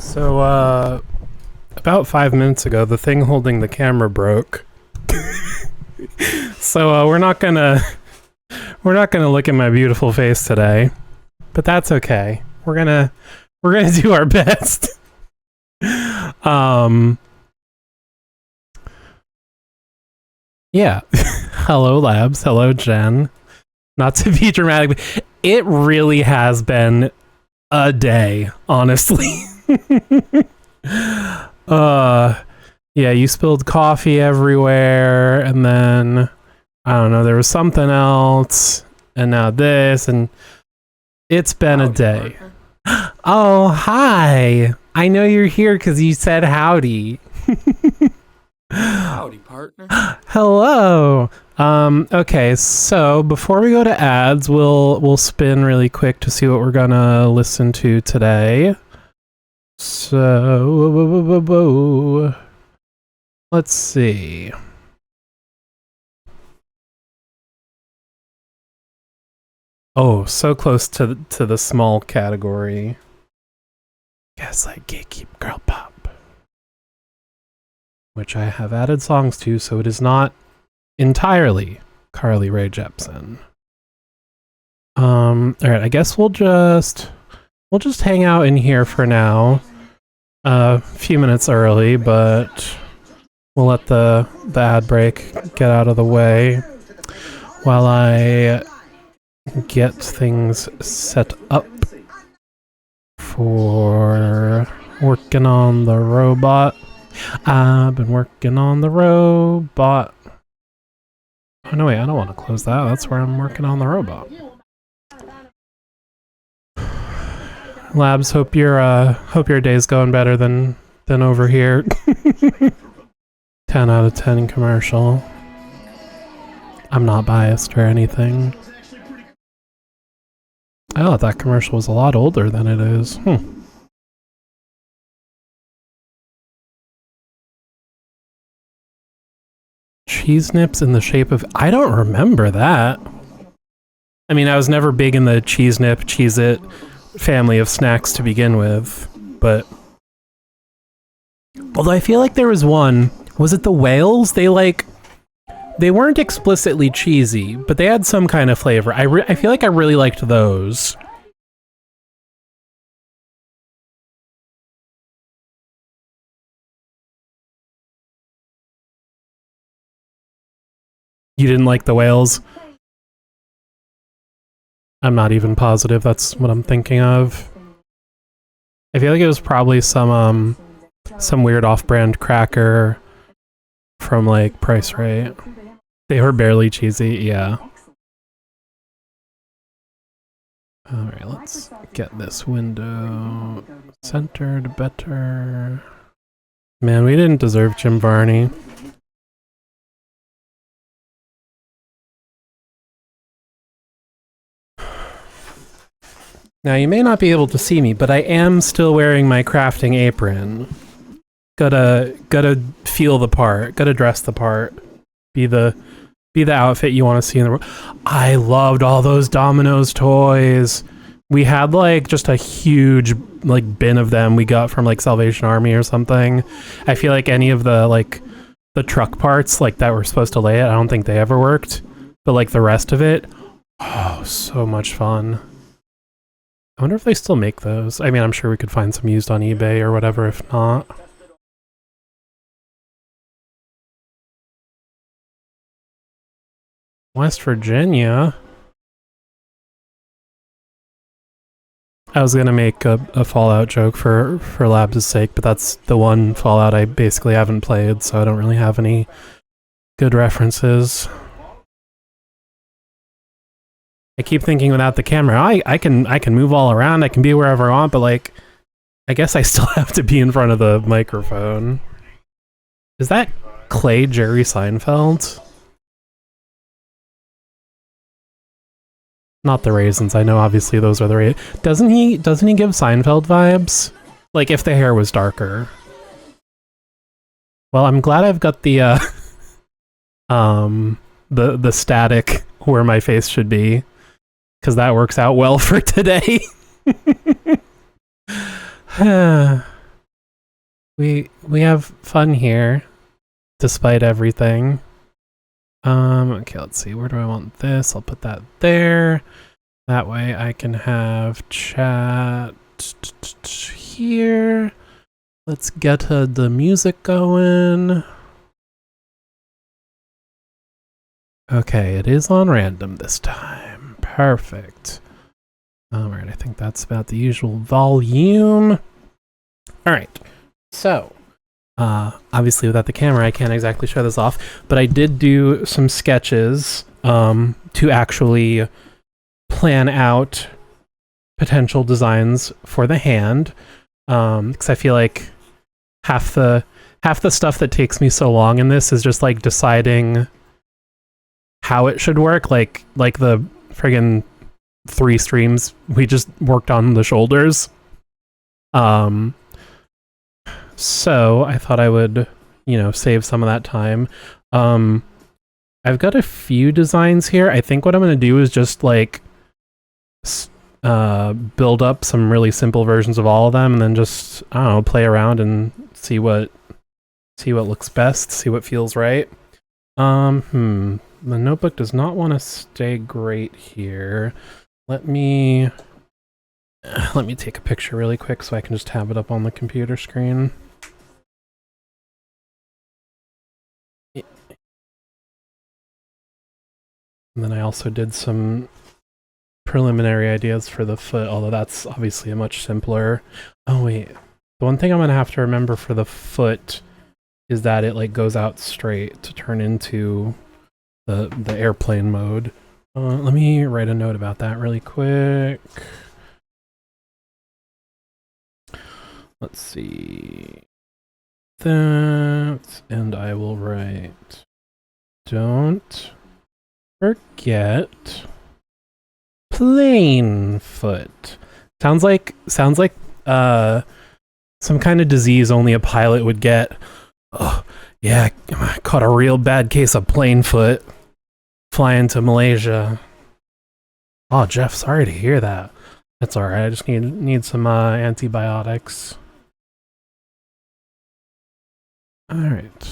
So, about 5 minutes ago, the thing holding the camera broke. So, we're not gonna look at my beautiful face today, but that's okay. We're gonna do our best. Yeah. Hello, Labs. Hello, Jen. Not to be dramatic, but it really has been a day, honestly. Yeah, you spilled coffee everywhere, and then I don't know, there was something else, and now this, and it's been a day. Oh, hi. I know you're here because you said howdy. Howdy, partner. Hello. Okay, so before we go to ads, we'll spin really quick to see what we're gonna listen to today. So let's see. Oh, so close to the small category. Gaslight, Gatekeep, Girl Pop, which I have added songs to, so it is not entirely Carly Rae Jepsen. All right, I guess we'll just hang out in here for now. A few minutes early, but we'll let the ad break get out of the way while I get things set up for working on the robot. I've been working on the robot. Oh no, wait, I don't want to close that. That's where I'm working on the robot. Labs, hope your day's going better than over here. 10 out of 10 commercial. I'm not biased or anything. I thought that commercial was a lot older than it is. Cheese nips in the shape of... I don't remember that. I mean, I was never big in the cheese nip, Cheez-It family of snacks to begin with, but... Although I feel like there was one... Was it the whales? They weren't explicitly cheesy, but they had some kind of flavor. I feel like I really liked those. You didn't like the whales? I'm not even positive that's what I'm thinking of. I feel like it was probably some weird off-brand cracker from like Price Rate. They were barely cheesy, yeah. Alright, let's get this window centered better. Man, we didn't deserve Jim Varney. Now, you may not be able to see me, but I am still wearing my crafting apron. Gotta feel the part. Gotta dress the part. Be the outfit you want to see in the world. I loved all those Domino's toys. We had like just a huge like bin of them we got from like Salvation Army or something. I feel like any of the like the truck parts like that were supposed to lay it, I don't think they ever worked. But like the rest of it, oh, so much fun. I wonder if they still make those. I mean, I'm sure we could find some used on eBay or whatever if not. West Virginia. I was gonna make a Fallout joke for Labs' sake, but that's the one Fallout I basically haven't played, so I don't really have any good references. I keep thinking without the camera, I can move all around, I can be wherever I want, but like, I guess I still have to be in front of the microphone. Is that Clay Jerry Seinfeld? Not the raisins. I know obviously those are the raisins. Doesn't he give Seinfeld vibes? Like if the hair was darker. Well, I'm glad I've got the static where my face should be, because that works out well for today. we have fun here, despite everything. Okay, let's see. Where do I want this? I'll put that there. That way I can have chat here. Let's get the music going. Okay, it is on random this time. Perfect. Alright, I think that's about the usual volume. Alright, so obviously without the camera I can't exactly show this off, but I did do some sketches to actually plan out potential designs for the hand, because I feel like half the stuff that takes me so long in this is just like deciding how it should work, like the friggin' 3 streams we just worked on the shoulders. So I thought I would, save some of that time. I've got a few designs here. I think what I'm going to do is just like build up some really simple versions of all of them, and then just, I don't know, play around and see what looks best, see what feels right. The notebook does not want to stay great here. Let me take a picture really quick so I can just have it up on the computer screen. And then I also did some preliminary ideas for the foot, although that's obviously a much simpler. Oh wait, the one thing I'm gonna have to remember for the foot is that it like goes out straight to turn into the airplane mode. Let me write a note about that really quick. Let's see. That, and I will write, don't forget plane foot. Sounds like some kind of disease only a pilot would get. Oh, yeah, I caught a real bad case of plane foot flying to Malaysia. Oh, Jeff, sorry to hear that. That's all right. I just need some antibiotics. All right,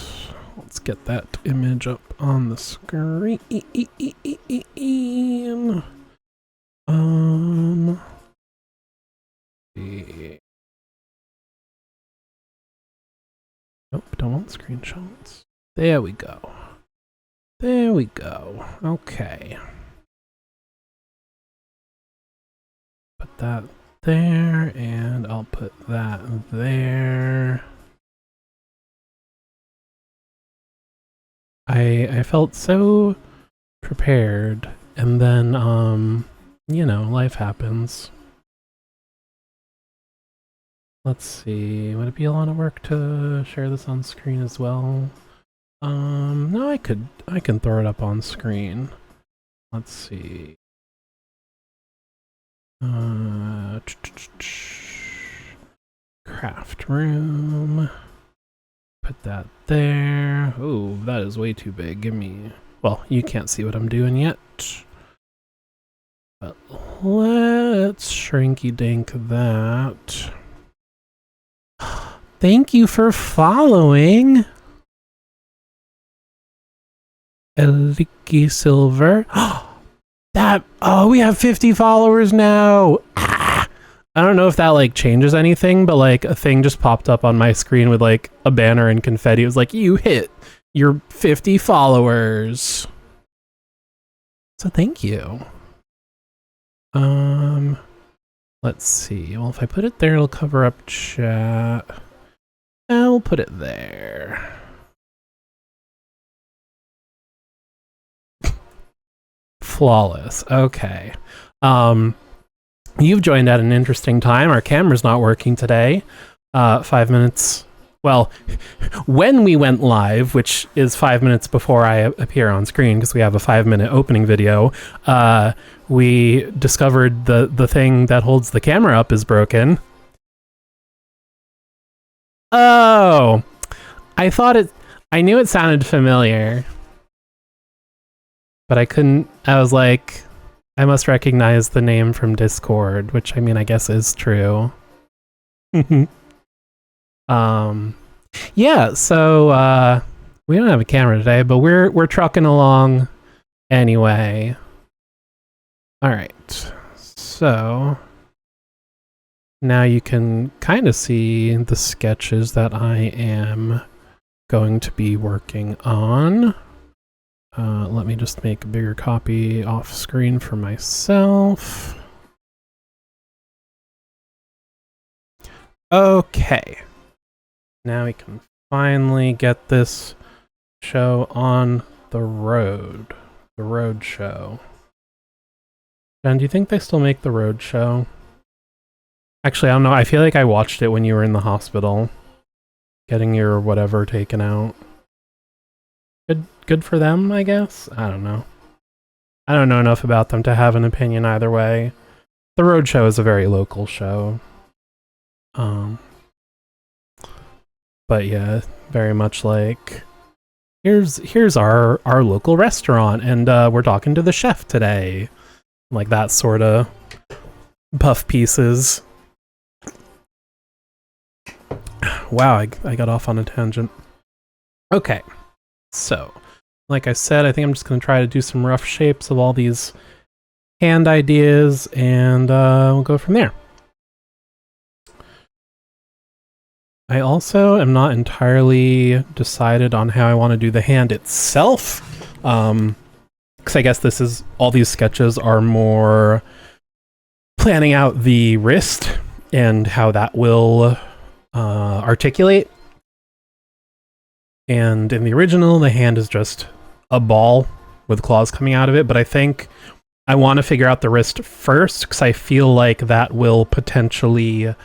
let's get that image up on the screen. Nope, don't want screenshots. There we go. There we go. Okay. Put that there, and I'll put that there. I felt so prepared, and then, life happens. Let's see, would it be a lot of work to share this on screen as well? No, I can throw it up on screen. Let's see. Craft room. Put that there. Oh, that is way too big. Give me... Well, you can't see what I'm doing yet. But let's shrinky-dink that. Thank you for following. Eliki Silver. We have 50 followers now. I don't know if that like changes anything, but like a thing just popped up on my screen with like a banner and confetti. It was like, you hit your 50 followers. So thank you. Let's see. Well, if I put it there, it'll cover up chat. I'll put it there. Flawless. Okay. You've joined at an interesting time. Our camera's not working today. 5 minutes. Well, when we went live, which is 5 minutes before I appear on screen, because we have a 5-minute opening video, we discovered the thing that holds the camera up is broken. Oh, I knew it sounded familiar, but I couldn't. I was like, I must recognize the name from Discord, which I mean, I guess is true. Yeah, so we don't have a camera today, but we're trucking along anyway. All right. So now you can kind of see the sketches that I am going to be working on. Let me just make a bigger copy off screen for myself. Okay. Now we can finally get this show on the road. The road show. Jen, do you think they still make the road show? Actually, I don't know. I feel like I watched it when you were in the hospital. Getting your whatever taken out. Good for them, I guess? I don't know. I don't know enough about them to have an opinion either way. The road show is a very local show. But yeah, very much like here's our local restaurant and we're talking to the chef today. Like that sort of puff pieces. Wow, I got off on a tangent. Okay, so like I said, I think I'm just going to try to do some rough shapes of all these hand ideas, and we'll go from there. I also am not entirely decided on how I want to do the hand itself, because I guess this is, all these sketches are more planning out the wrist and how that will articulate. And in the original, the hand is just a ball with claws coming out of it, but I think I want to figure out the wrist first, because I feel like that will potentially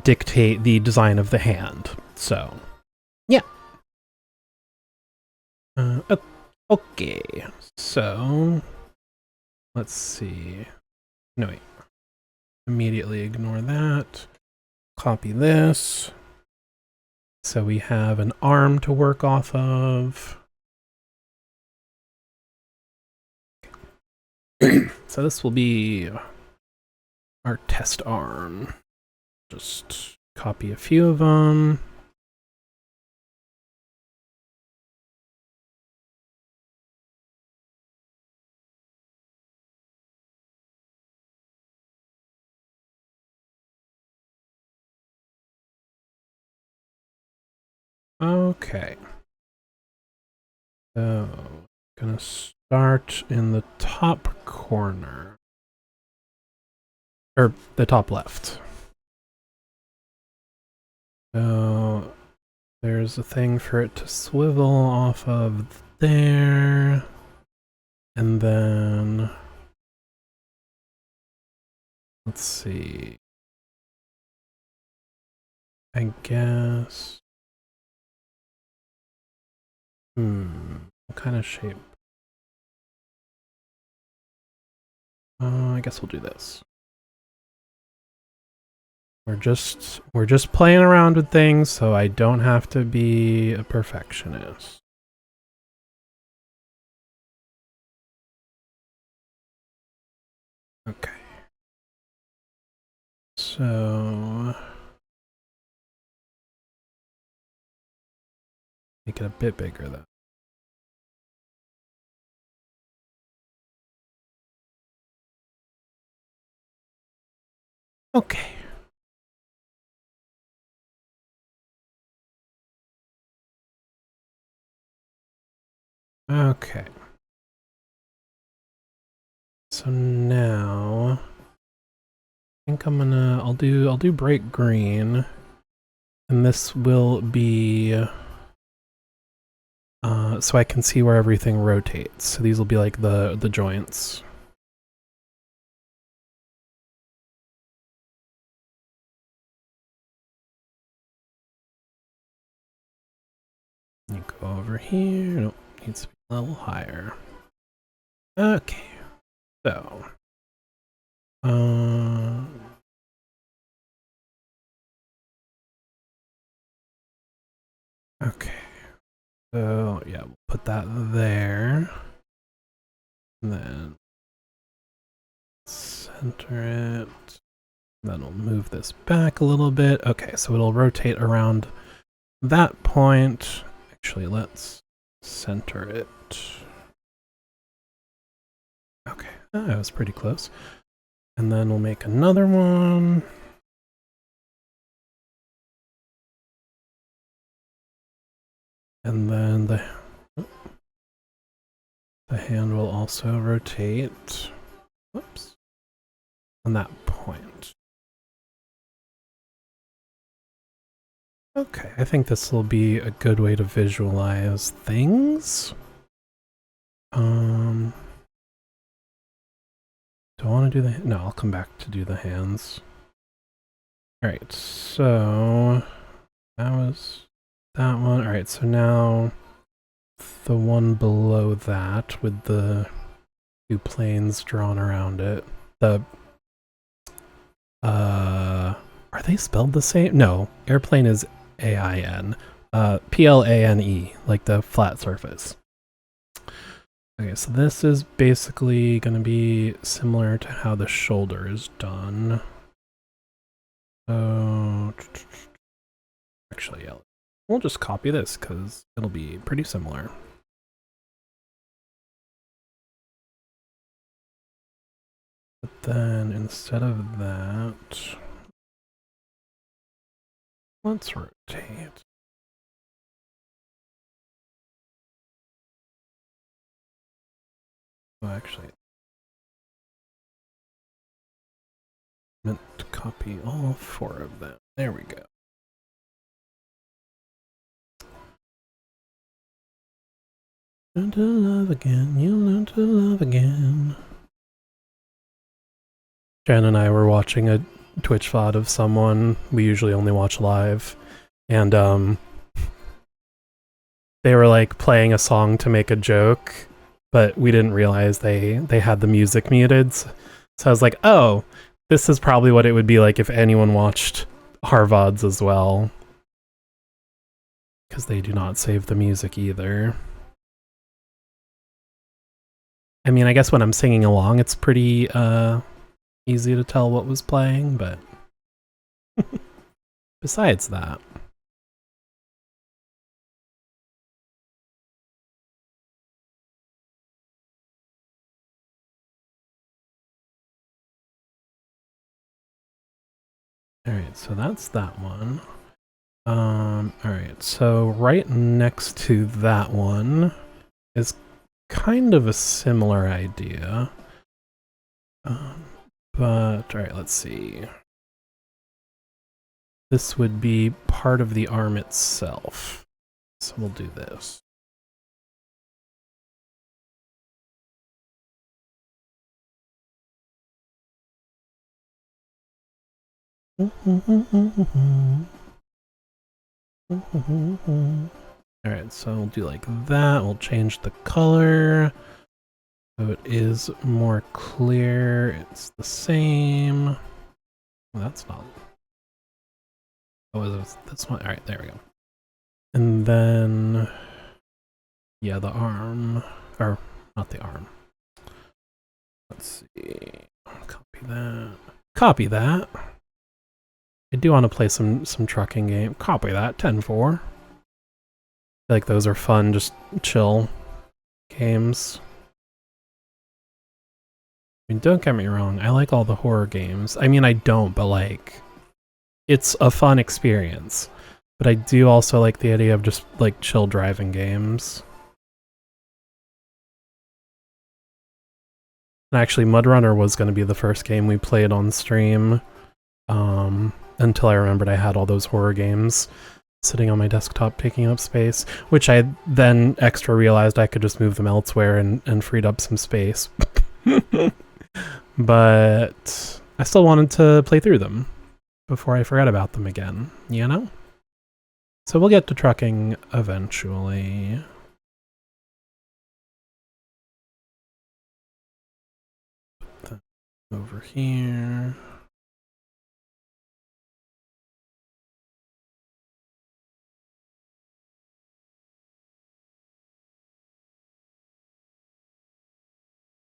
dictate the design of the hand. So, yeah. Okay, so let's see. No, wait. Immediately ignore that. Copy this. So we have an arm to work off of. So this will be our test arm. Just copy a few of them. Okay. So, gonna start in the top corner. Or the top left. So, there's a thing for it to swivel off of there. And then, let's see. I guess. What kind of shape? I guess we'll do this. We're just playing around with things, so I don't have to be a perfectionist. Okay. So make it a bit bigger though. Okay. Okay. So now I think I'll do bright green, and this will be so I can see where everything rotates. So these will be like the joints. You go over here. Nope, needs to be a level higher. Okay. So okay. So yeah, we'll put that there. And then center it. Then we'll move this back a little bit. Okay, so it'll rotate around that point, actually, let's center it. Okay, that was pretty close. And then we'll make another one. And then the hand will also rotate. Whoops. On that point. Okay, I think this will be a good way to visualize things. Do I want to do the... No, I'll come back to do the hands. Alright, so... that was that one. Alright, so now... the one below that with the two planes drawn around it. The... are they spelled the same? No, airplane is A-I-N. P-L-A-N-E, like the flat surface. Okay, so this is basically going to be similar to how the shoulder is done. So, actually, yeah, we'll just copy this because it'll be pretty similar. But then instead of that, let's rotate. Oh, actually, I meant to copy all four of them. There we go. Learn to love again, you'll learn to love again. Jen and I were watching a Twitch VOD of someone. We usually only watch live. And they were like playing a song to make a joke, but we didn't realize they had the music muted. So I was like, oh, this is probably what it would be like if anyone watched our VODs as well. Because they do not save the music either. I mean, I guess when I'm singing along, it's pretty easy to tell what was playing, but besides that. Alright, so that's that one. Alright, so right next to that one is kind of a similar idea. But, alright, let's see. This would be part of the arm itself. So we'll do this. Alright, so we'll do like that. We'll change the color. So it is more clear. It's the same. Well, that's not. Oh, it was this one? Alright, there we go. And then, yeah, the arm. Or, not the arm. Let's see. Copy that. Copy that. I do want to play some trucking game. Copy that. 10-4. I feel like those are fun, just chill games. I mean, don't get me wrong, I like all the horror games. I mean, I don't, but like, it's a fun experience. But I do also like the idea of just like chill driving games. And actually, Mud Runner was going to be the first game we played on stream. Until I remembered I had all those horror games sitting on my desktop taking up space, which I then extra realized I could just move them elsewhere and freed up some space. But I still wanted to play through them before I forgot about them again, you know? So we'll get to trucking eventually. Put that over here.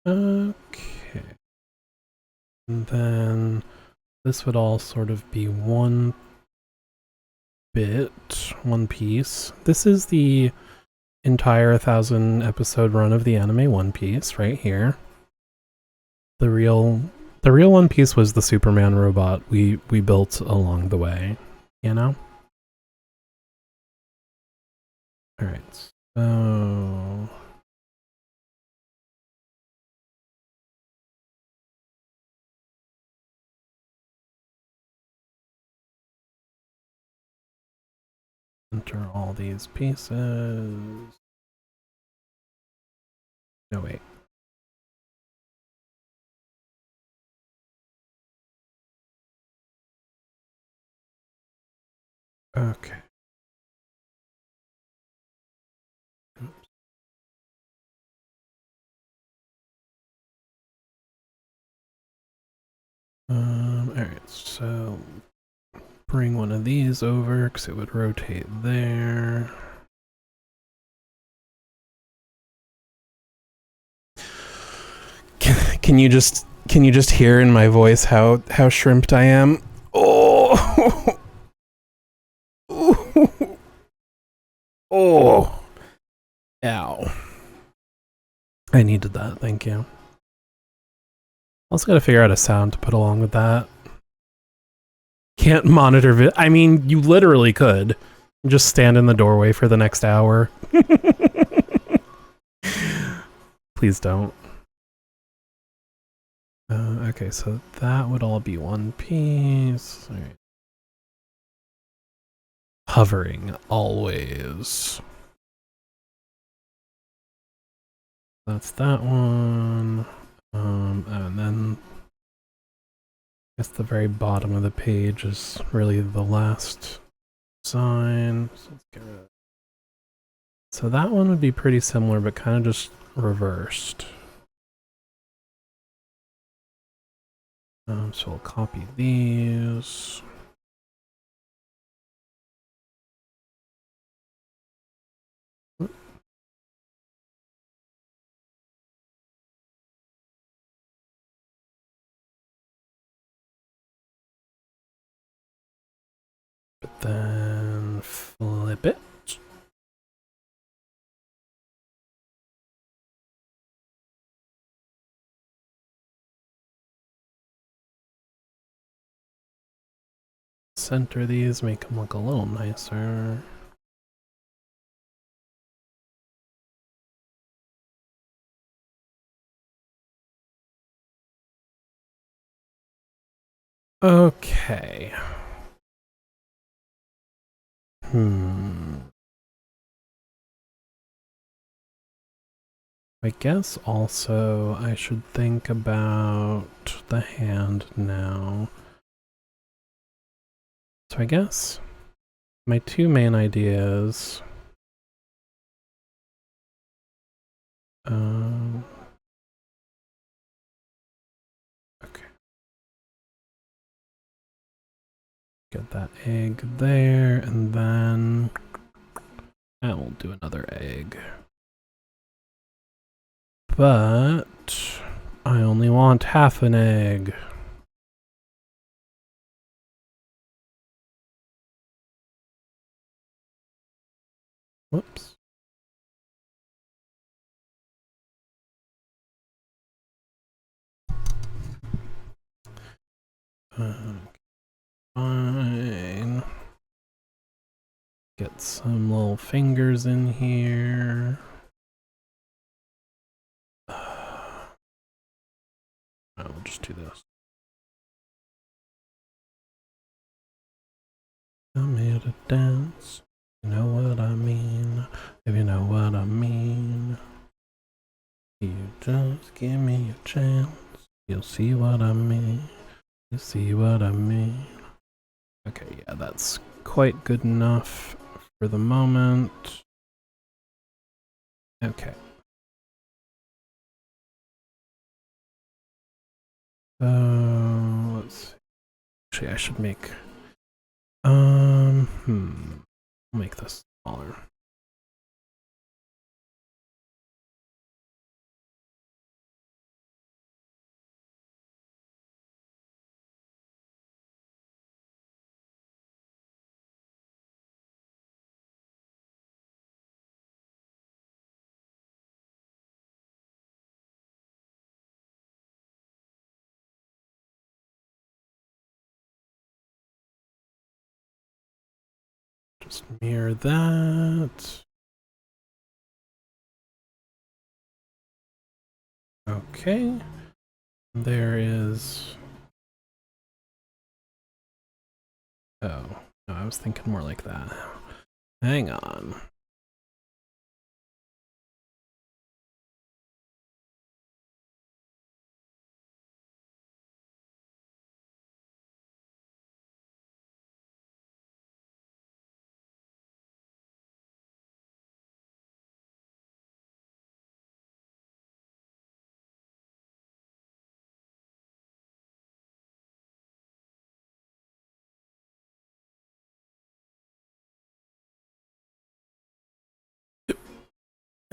Okay. And then this would all sort of be one bit, One Piece. This is the entire 1,000 episode run of the anime One Piece right here. The real One Piece was the Superman robot we built along the way, you know? Alright, so... enter all these pieces. No, wait. Okay. Alright, so bring one of these over because it would rotate there. Can you just hear in my voice how shrimped I am? Oh, oh, ow! I needed that. Thank you. Also, got to figure out a sound to put along with that. Can't monitor I mean, you literally could. Just stand in the doorway for the next hour. Please don't. Okay, so that would all be one piece. All right. Hovering, always. That's that one. And then I guess the very bottom of the page is really the last sign. So let's get rid of it. So that one would be pretty similar, but kind of just reversed. So we'll copy these. But then flip it. Center these, make them look a little nicer. Okay. I guess also I should think about the hand now. So I guess my two main ideas. Okay. Get that egg there, and then I will do another egg. But I only want half an egg. Whoops. Fine. Get some little fingers in here. I'll just do this. I'm here to dance. You know what I mean? If you know what I mean. You just give me a chance. You'll see what I mean. You see what I mean. Okay, yeah, that's quite good enough for the moment. Okay. Let's see. Actually, I should make... I'll make this smaller. Just mirror that. Okay. There is... Oh, no, I was thinking more like that. Hang on.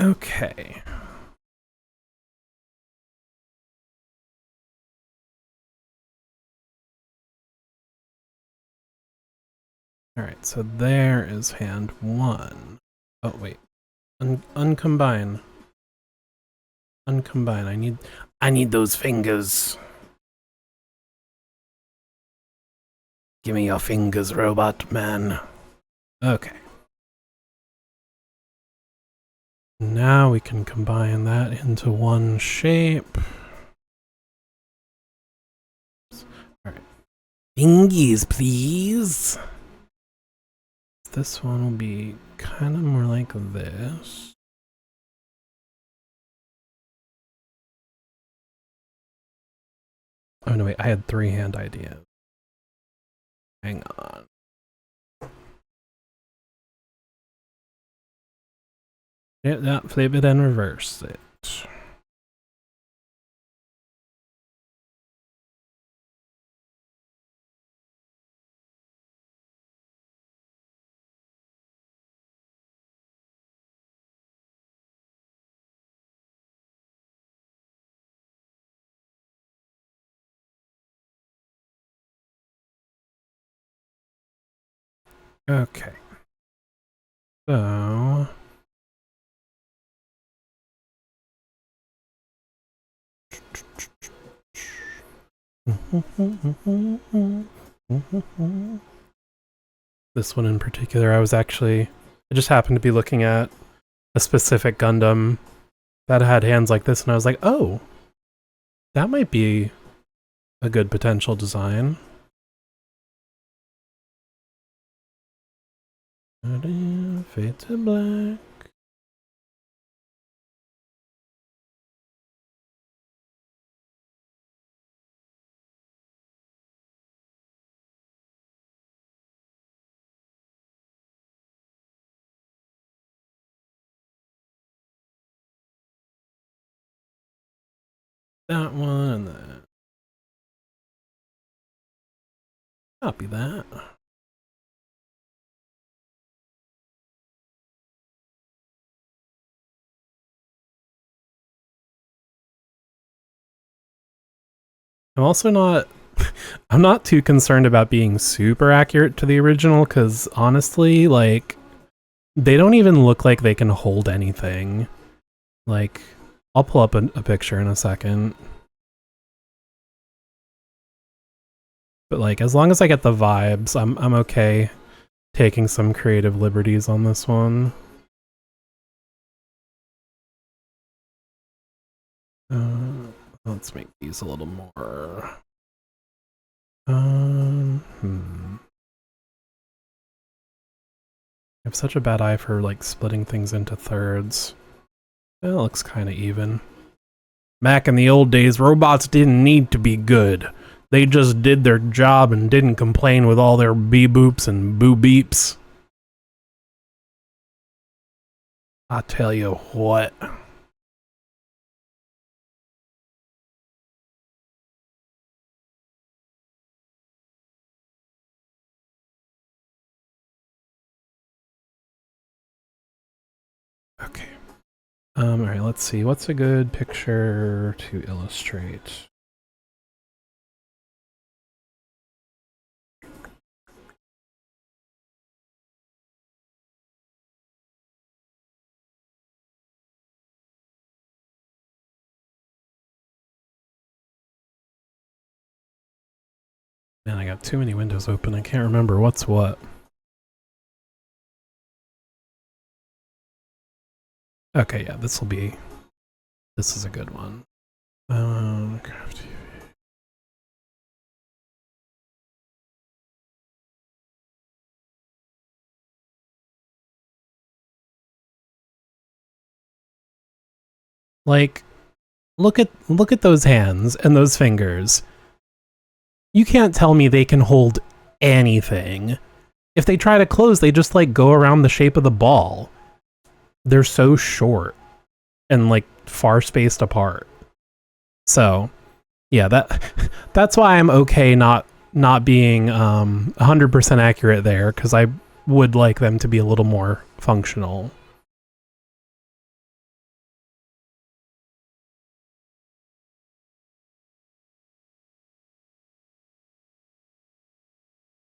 Okay. Alright, so there is hand one. Oh, wait. Uncombine. Uncombine. I need those fingers. Give me your fingers, robot man. Okay. Now we can combine that into one shape. Alright. Fingies, please. This one will be kind of more like this. Oh no, wait, I had 3 hand ideas. Hang on. Yeah, flip it and reverse it. Okay. So... This one in particular, I just happened to be looking at a specific Gundam that had hands like this, and I was like, oh, that might be a good potential design. Fade to black. That one and that. Copy that. I'm also not... I'm not too concerned about being super accurate to the original, because honestly, like, they don't even look like they can hold anything. Like, I'll pull up a picture in a second. But like, as long as I get the vibes, I'm okay taking some creative liberties on this one. Let's make these a little more... I have such a bad eye for like splitting things into thirds. That looks kind of even. Back in the old days, robots didn't need to be good. They just did their job and didn't complain with all their beep-boops and boo-beeps. I tell you what. Okay. Alright, let's see. What's a good picture to illustrate? Man, I got too many windows open. I can't remember what's what. Okay, yeah, this is a good one. Craft TV. Like, look at those hands and those fingers. You can't tell me they can hold anything. If they try to close, they just like go around the shape of the ball. They're so short and like far spaced apart. So, yeah, that's why I'm okay not being 100% accurate there, because I would like them to be a little more functional.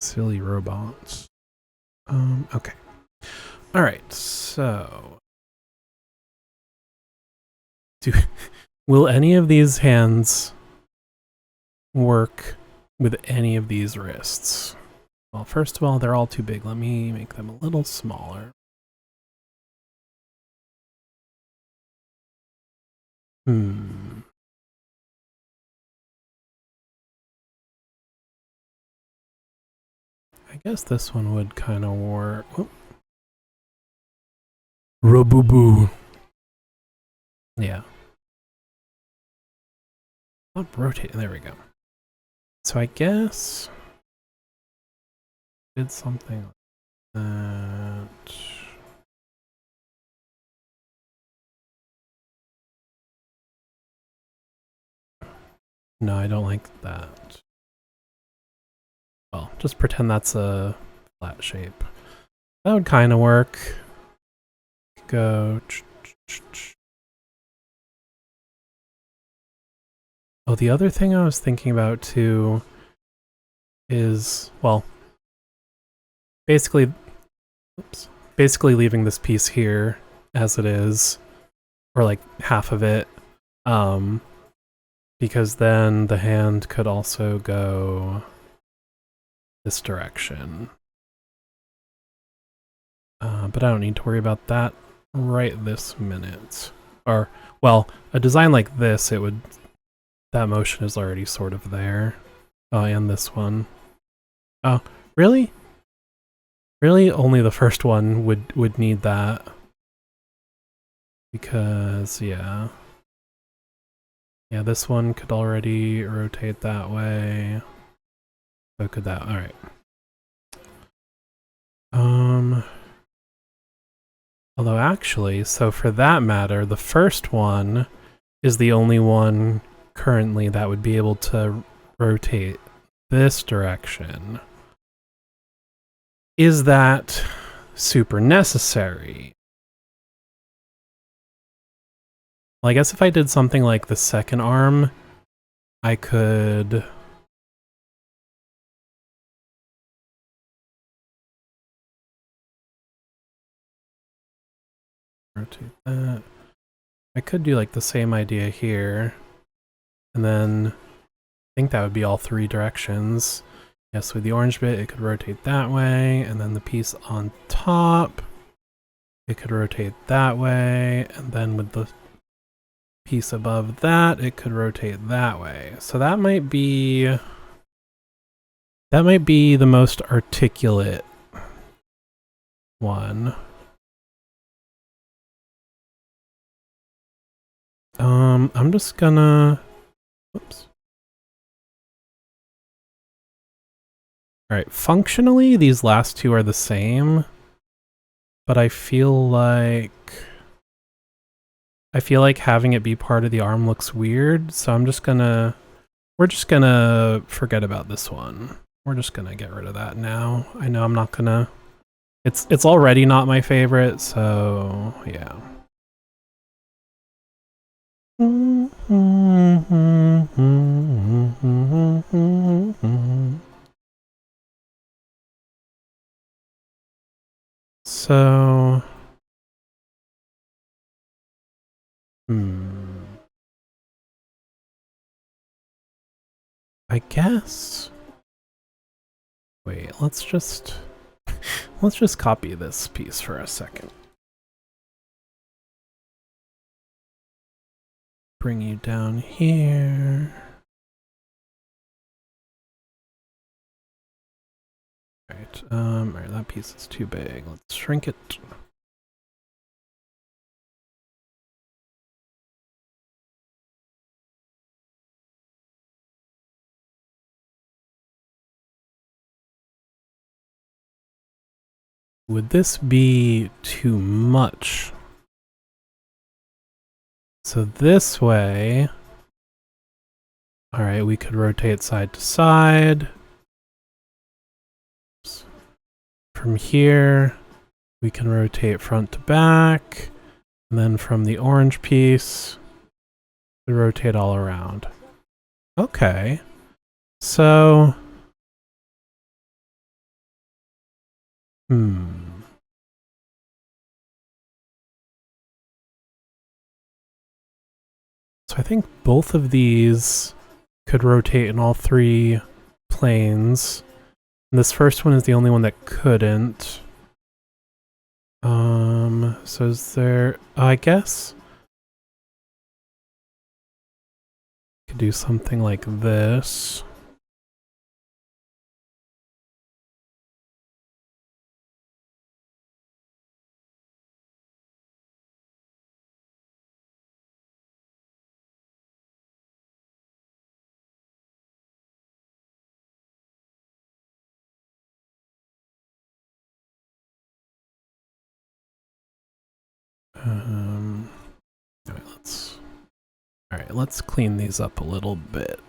Silly robots. Okay. All right. So, will any of these hands work with any of these wrists? Well, first of all, they're all too big. Let me make them a little smaller. I guess this one would kind of work. Oh. Robo. Yeah. Stop rotating. There we go. So I guess did something like that. No, I don't like that. Well, just pretend that's a flat shape. That would kind of work. Go. Oh, the other thing I was thinking about too is, well, basically leaving this piece here as it is, or like half of it, because then the hand could also go this direction. But I don't need to worry about that right this minute. Or, well, a design like this, that motion is already sort of there. Oh, and this one. Oh, really? Really? Only the first one would need that. Because, yeah. Yeah, this one could already rotate that way. So could that. Alright. Although actually, so for that matter, the first one is the only one currently that would be able to rotate this direction. Is that super necessary? Well, I guess if I did something like the second arm, I could... rotate that. I could do like the same idea here, and then I think that would be all three directions. Yes, with the orange bit, it could rotate that way, and then the piece on top, it could rotate that way, and then with the piece above that, it could rotate that way. So that might be the most articulate one. I'm just gonna... Whoops. Alright, functionally, these last two are the same, but I feel like having it be part of the arm looks weird, so we're just gonna forget about this one. We're just gonna get rid of that now. I know I'm not gonna... It's already not my favorite, so yeah. So... I guess... Wait, let's just copy this piece for a second. bring you down here. Alright, that piece is too big. Let's shrink it. Would this be too much? So this way, alright, we could rotate side to side. From here, we can rotate front to back. And then from the orange piece, we rotate all around. Okay. So... So I think both of these could rotate in all three planes. And this first one is the only one that couldn't. So is there... I guess... could do something like this. Alright, let's clean these up a little bit.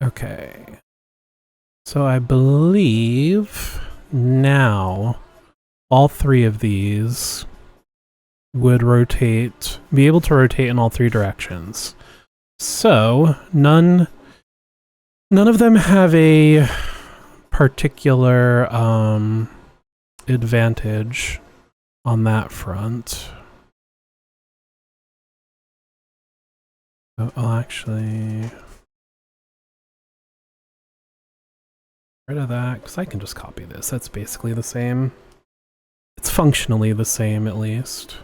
Okay. So I believe now all three of these would rotate, be able to rotate in all three directions. So none of them have a particular advantage on that front. Oh, I'll actually get rid of that because I can just copy this. That's basically the same. It's functionally the same, at least.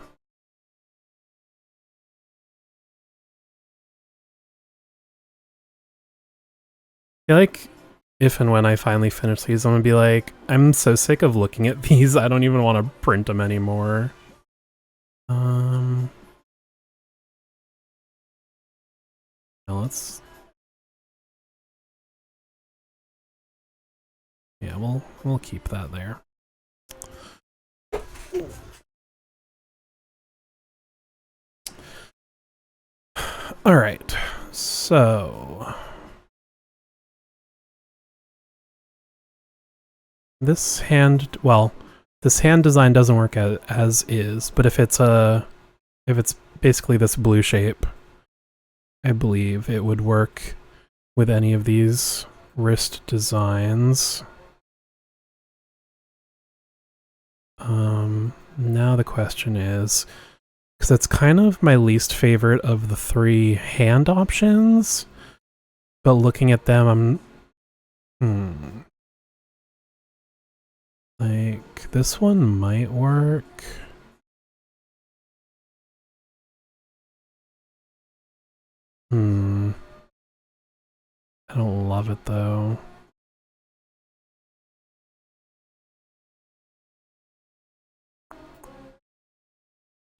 I feel like if and when I finally finish these, I'm gonna be like, I'm so sick of looking at these, I don't even want to print them anymore. Now let's... yeah, we'll keep that there. Alright, so... this hand, well, this hand design doesn't work as is, but if it's basically this blue shape, I believe it would work with any of these wrist designs. Now the question is, because it's kind of my least favorite of the three hand options, but looking at them, like, this one might work. I don't love it though.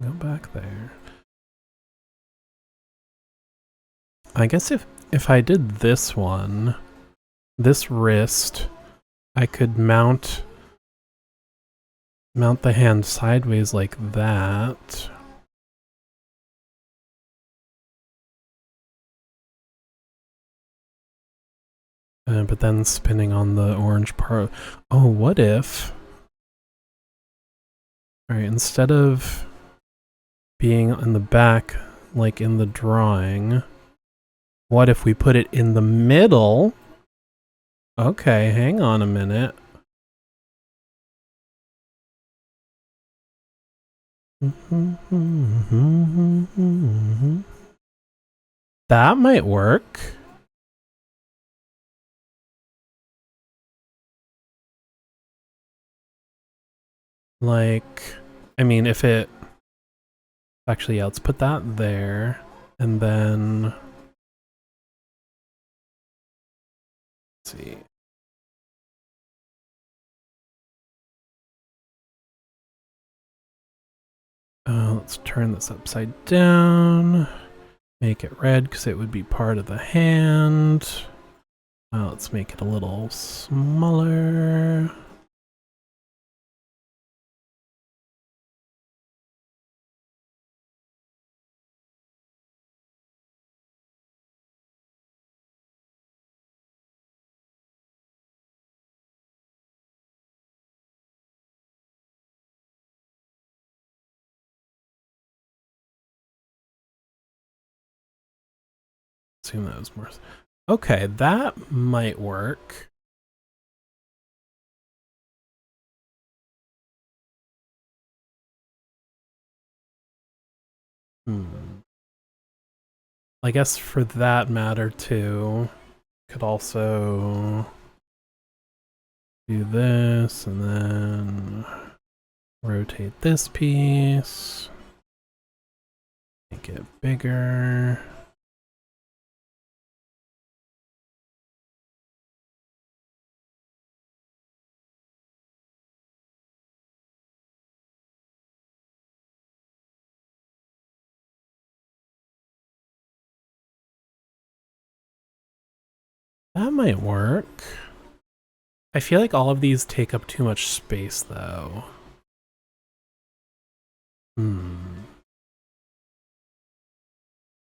Go back there. I guess if I did this one, this wrist, I could mount the hand sideways like that. But then spinning on the orange part. Oh, what if... alright, instead of being in the back, like in the drawing, what if we put it in the middle? Okay, hang on a minute. That might work. Like, I mean, if it... Actually, yeah, let's put that there. And then... Let's see. Let's turn this upside down. Make it red because it would be part of the hand. Let's make it a little smaller. Assume that was more. Okay, that might work. I guess for that matter too, could also do this and then rotate this piece, make it bigger. That might work. I feel like all of these take up too much space though.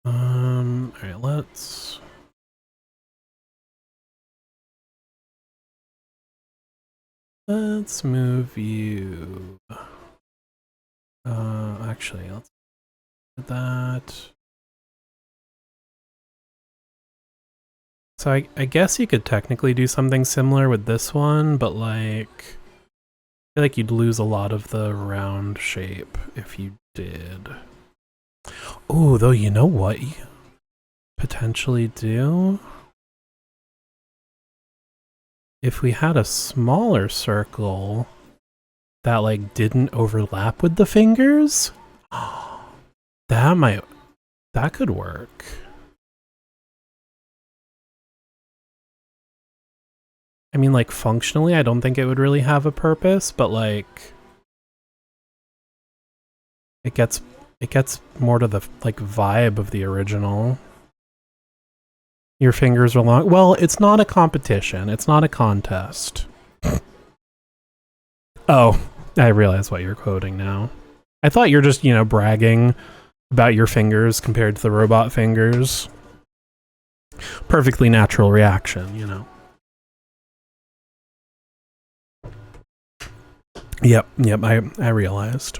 Alright, let's move you. Actually, let's do that. So I guess you could technically do something similar with this one, but like, I feel like you'd lose a lot of the round shape if you did. Oh, though, you know what you potentially do? If we had a smaller circle that like didn't overlap with the fingers, that could work. I mean, like, functionally, I don't think it would really have a purpose, but like, it gets more to the like vibe of the original. Your fingers are long. Well, it's not a competition. It's not a contest. Oh, I realize what you're quoting now. I thought you're just, you know, bragging about your fingers compared to the robot fingers. Perfectly natural reaction, you know. Yep, I realized.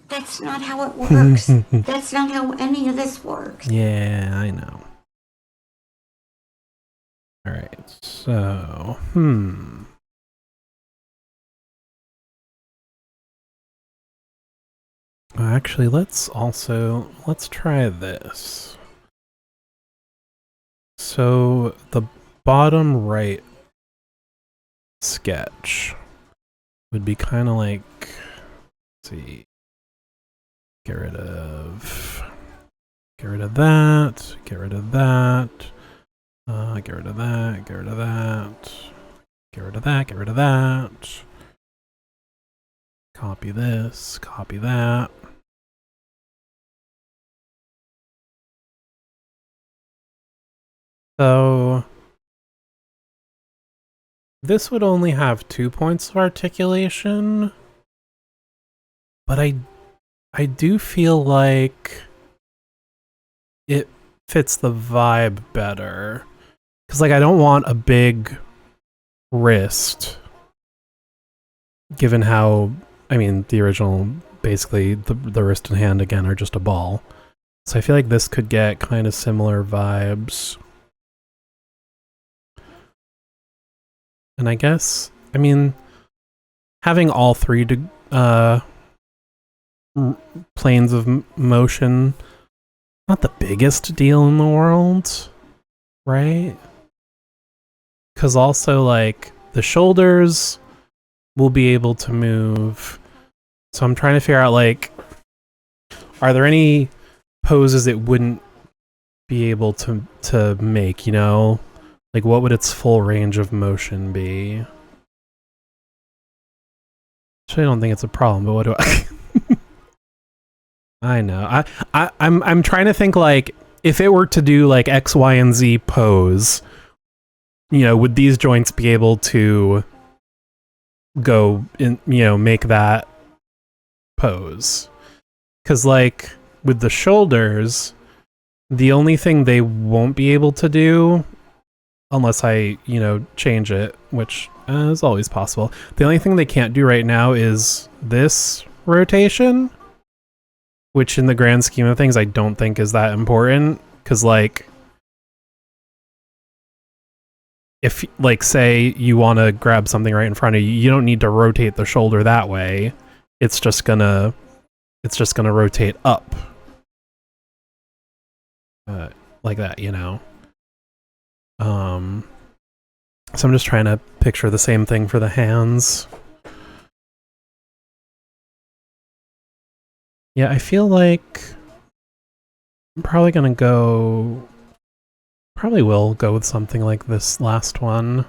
That's not how it works. That's not how any of this works. Yeah, I know. Alright, so, Actually, let's try this. So, the bottom right sketch would be kind of like, let's see, get rid of that, get rid of that, get rid of that, get rid of that, get rid of that, get rid of that. Copy this, copy that. So this would only have 2 points of articulation, but I do feel like it fits the vibe better. Because like I don't want a big wrist, given how, I mean, the original, basically the wrist and hand again are just a ball. So I feel like this could get kind of similar vibes. And I guess I mean, having all three planes of motion, not the biggest deal in the world, right? Because also, like, the shoulders will be able to move. So I'm trying to figure out, like, are there any poses it wouldn't be able to make, you know? Like, what would its full range of motion be? Actually, I don't think it's a problem, but what do I... I know. I'm trying to think, like, if it were to do, like, X, Y, and Z pose, you know, would these joints be able to go in, you know, make that pose? Because, like, with the shoulders, the only thing they won't be able to do, unless I, you know, change it, which is always possible, the only thing they can't do right now is this rotation, which in the grand scheme of things, I don't think is that important. Because, like, if, like, say you want to grab something right in front of you, you don't need to rotate the shoulder that way. It's just gonna rotate up. Like that, you know? So I'm just trying to picture the same thing for the hands. Yeah, I feel like I'm probably will go with something like this last one.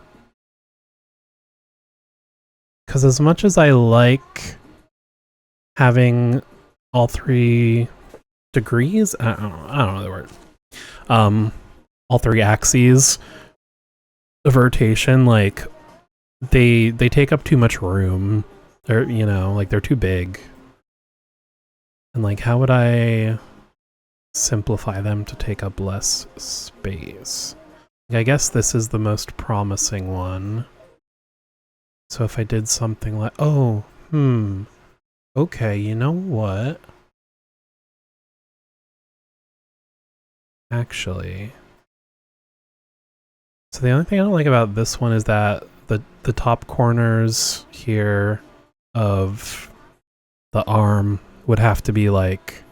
Because as much as I like having all three degrees, I don't know the word. All three axes of rotation, like, they take up too much room. They're, you know, like, they're too big. And, like, how would I simplify them to take up less space? I guess this is the most promising one. So if I did something like, okay, you know what? Actually, so the only thing I don't like about this one is that the top corners here of the arm would have to be, like,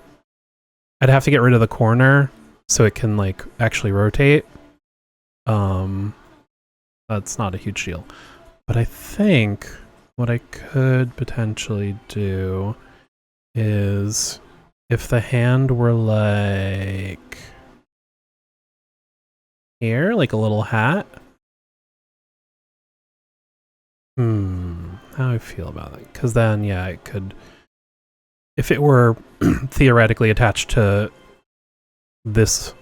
I'd have to get rid of the corner so it can, like, actually rotate. That's not a huge deal. But I think what I could potentially do is, if the hand were, like, here, like a little hat. How do I feel about it? Because then, yeah, it could, if it were theoretically attached to this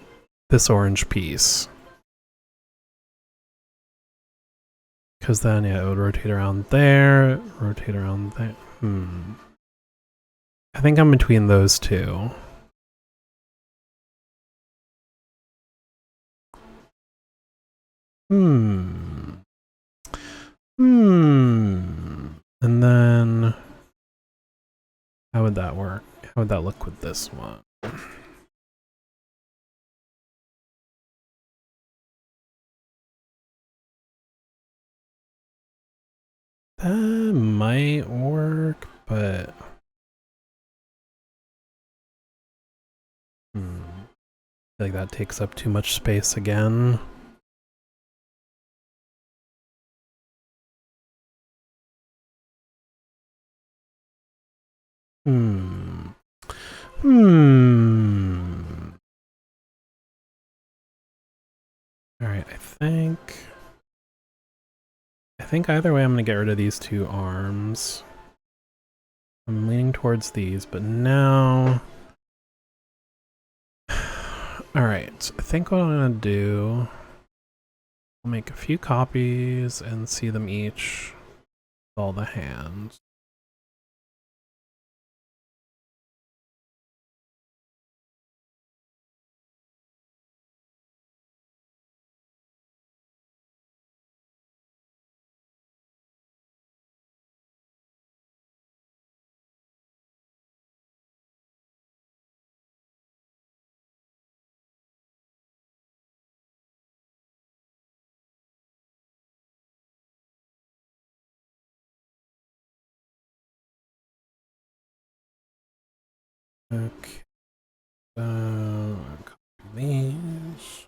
orange piece. Because then, yeah, it would rotate around there, rotate around there. I think I'm between those two. And then, how would that work? How would that look with this one? That might work, but I feel like that takes up too much space again. Alright, I think either way I'm gonna get rid of these two arms. I'm leaning towards these, but now... Alright, I think what I'm gonna do... I'll make a few copies and see them each with all the hands. Okay. Copy these.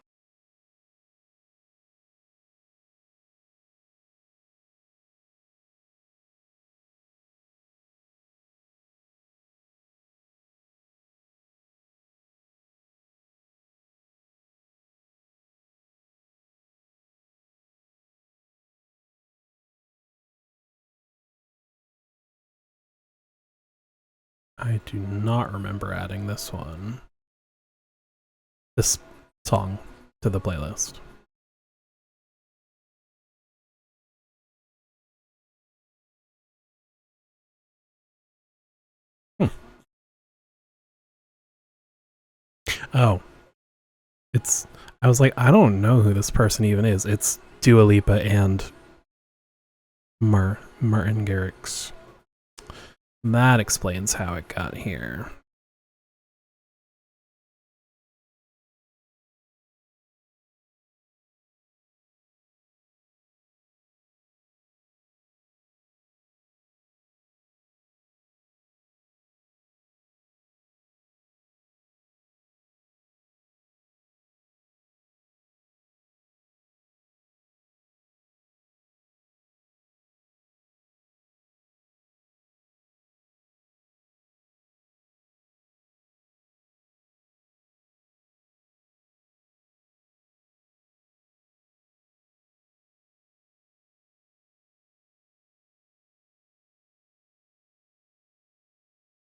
I do not remember adding this one. This song to the playlist. Oh. I was like, I don't know who this person even is. It's Dua Lipa and Martin Garrix. That explains how it got here.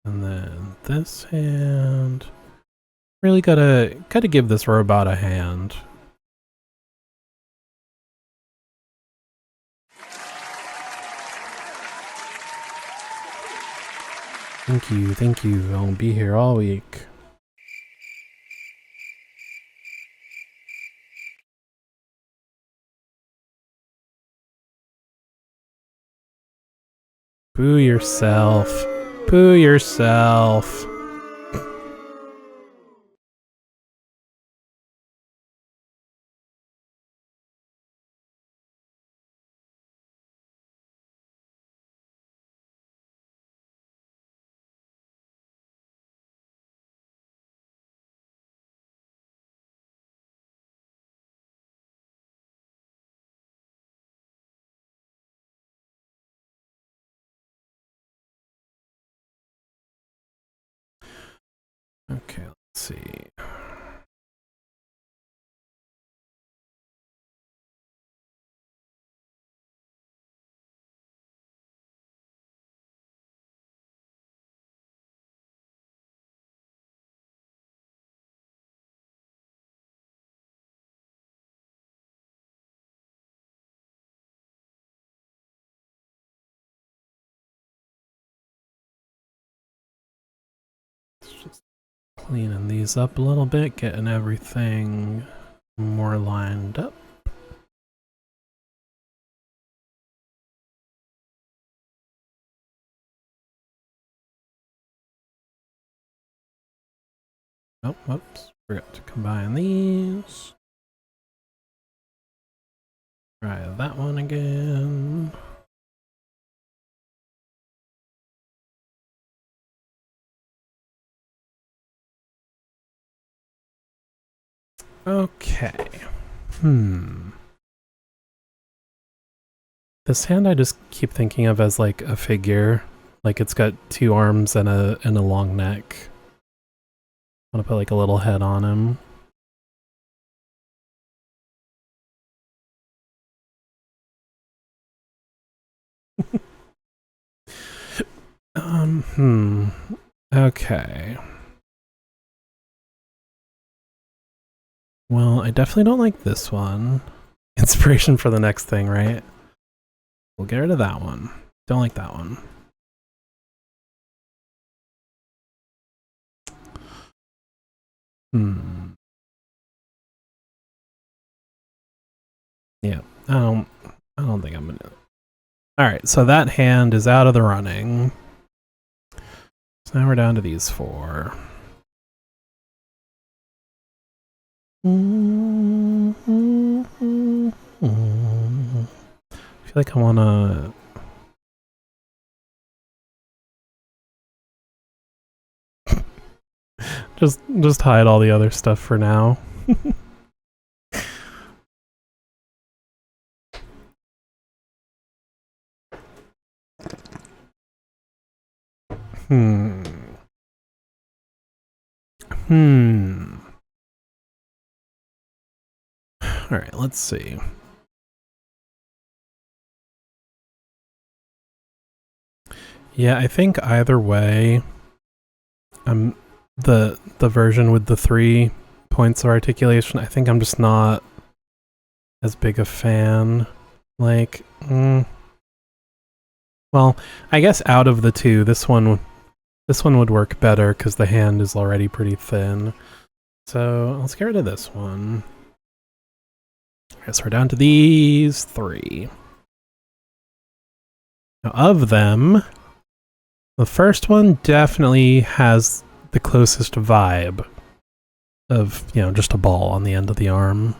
And then this hand. Really gotta give this robot a hand. Thank you. I'll be here all week. Boo yourself. Boo yourself. Okay, let's see. Let's just cleaning these up a little bit, getting everything more lined up. Oh, whoops. Forgot to combine these. Try that one again. Okay. This hand I just keep thinking of as like a figure. Like it's got two arms and a long neck. I want to put like a little head on him. Okay. Well, I definitely don't like this one. Inspiration for the next thing, right? We'll get rid of that one. Don't like that one. Yeah, I don't think I'm gonna. Alright, so that hand is out of the running. So now we're down to these four. I feel like I wanna... Just hide all the other stuff for now. Alright, let's see. Yeah, I think either way, the version with the 3 points of articulation, I think I'm just not as big a fan. Like, well, I guess out of the 2, this one would work better because the hand is already pretty thin. So let's get rid of this one. I guess we're down to these 3. Now, of them, the first one definitely has the closest vibe of, you know, just a ball on the end of the arm.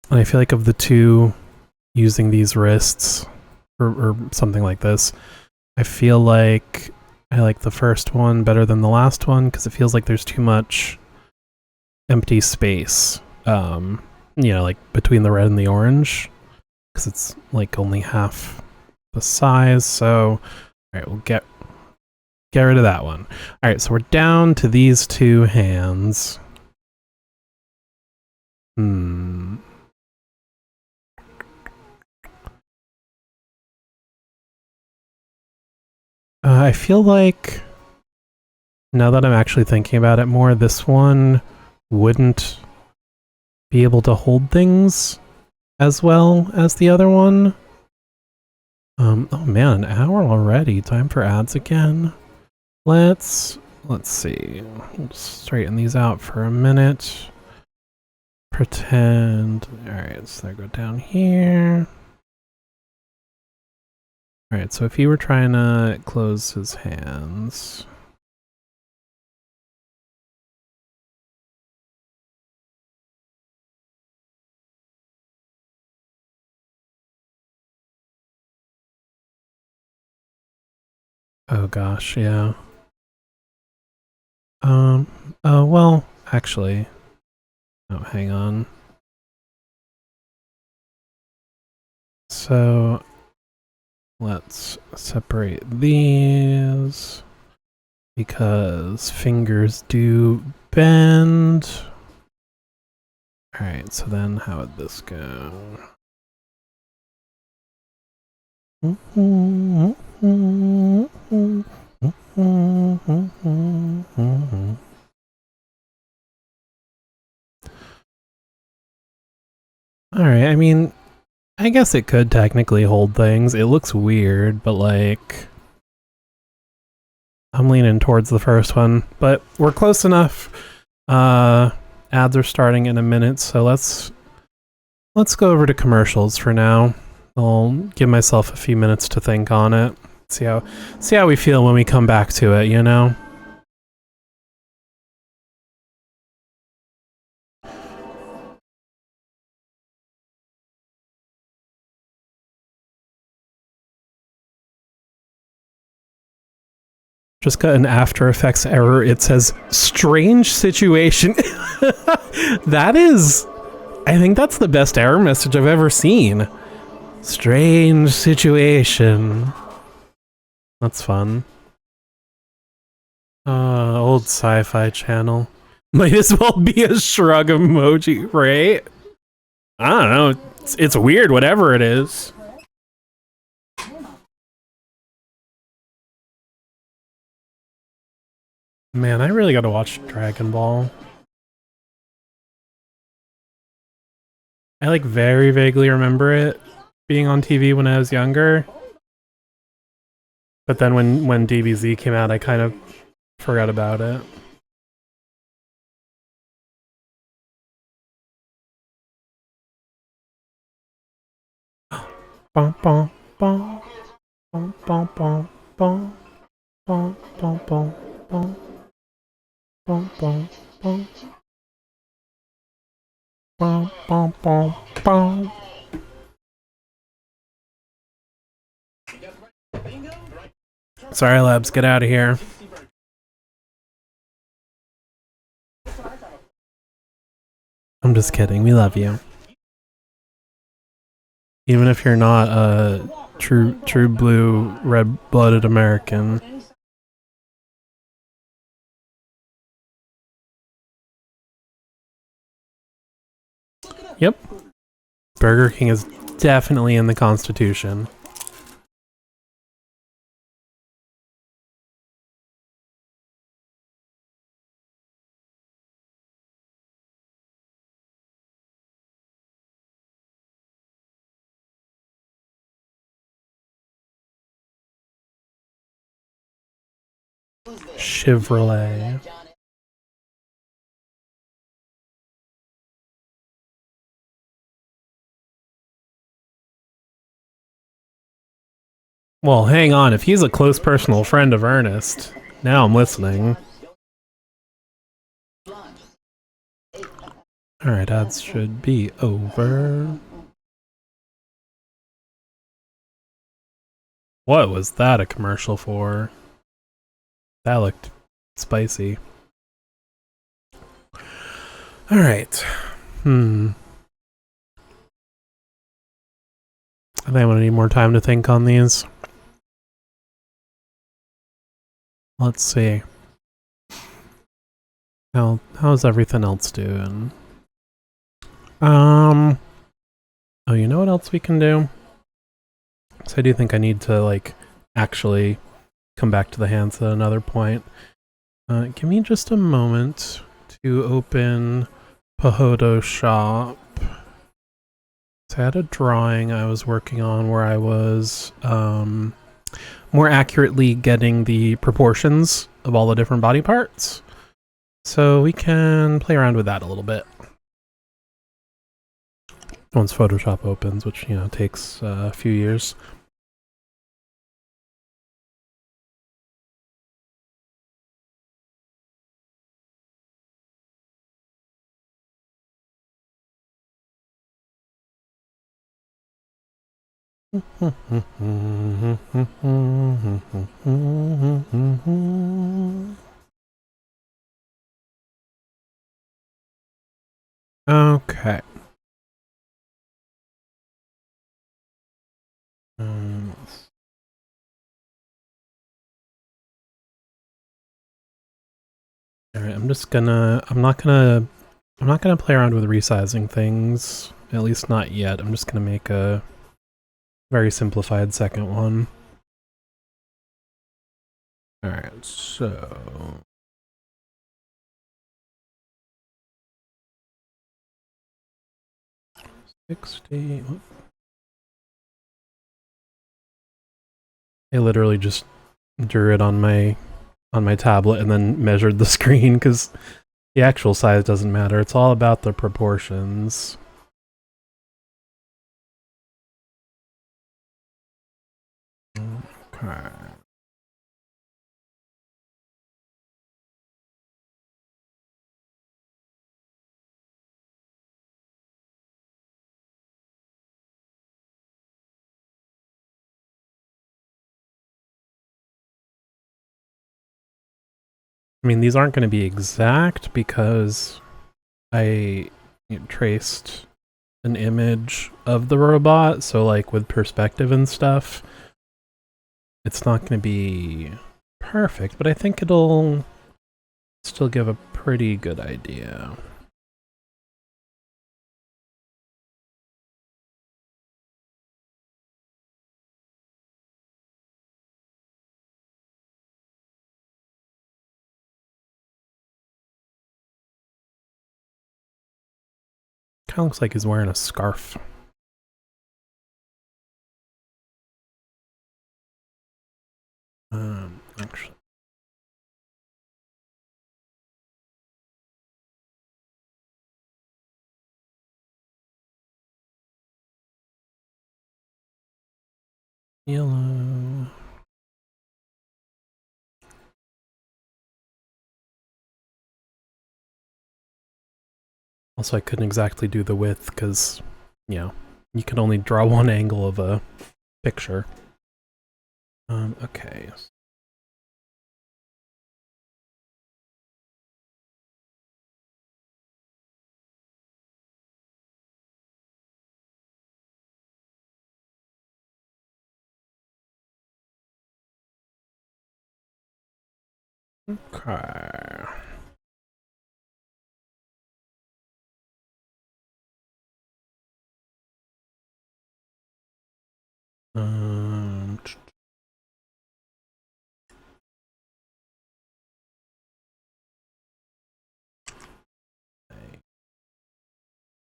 And I feel like of the 2 using these wrists, or something like this, I feel like I like the first one better than the last one because it feels like there's too much empty space, you know, like between the red and the orange, because it's like only half the size. So, all right, we'll get rid of that one. All right, so we're down to these 2 hands. I feel like, now that I'm actually thinking about it more, this one wouldn't be able to hold things as well as the other one. Oh man, an hour already. Time for ads again. Let's see. We'll straighten these out for a minute. Pretend. Alright, so they go down here. Alright, so if he were trying to close his hands. Oh gosh, yeah. Oh well, actually. Oh, hang on. So let's separate these because fingers do bend. Alright, so then how would this go? Alright, I mean, I guess it could technically hold things. It looks weird, but like, I'm leaning towards the first one, but we're close enough. Ads are starting in a minute, so let's go over to commercials for now. I'll give myself a few minutes to think on it. See how we feel when we come back to it, you know? Just got an After Effects error. It says strange situation. That is, I think that's the best error message I've ever seen. Strange situation. That's fun. Old sci-fi channel. Might as well be a shrug emoji, right? I don't know. It's weird, whatever it is. Man, I really gotta watch Dragon Ball. I like very vaguely remember it being on TV when I was younger. But then when DBZ came out, I kind of forgot about it. Bum, bum, bum, bum, bum, bum, bum, bum, bum, bum, bum, bum, bum, bum, bum, bum, bum, bum. Sorry, Labs, get out of here. I'm just kidding. We love you. Even if you're not a true blue, red-blooded American. Yep. Burger King is definitely in the Constitution. Chevrolet. Well, hang on. If he's a close personal friend of Ernest, now I'm listening. Alright, ads should be over. What was that a commercial for? That looked spicy. Alright. I think I'm gonna need more time to think on these. Let's see. How's everything else doing? Oh, you know what else we can do? So I do think I need to, like, actually come back to the hands at another point. Give me just a moment to open Pahodo Shop. So I had a drawing I was working on where I was more accurately getting the proportions of all the different body parts. So we can play around with that a little bit. Once Photoshop opens, which, you know, takes a few years. Okay. Alright, I'm not gonna play around with resizing things, at least not yet. I'm just gonna make a very simplified second one. Alright, so 60. I literally just drew it on my tablet and then measured the screen because the actual size doesn't matter. It's all about the proportions. Okay. I mean, these aren't going to be exact because I traced an image of the robot, so like with perspective and stuff, it's not going to be perfect, but I think it'll still give a pretty good idea. Kind of looks like he's wearing a scarf. Actually. Yellow. Also, I couldn't exactly do the width because, you know, you can only draw one angle of a picture. Okay. Okay. Um.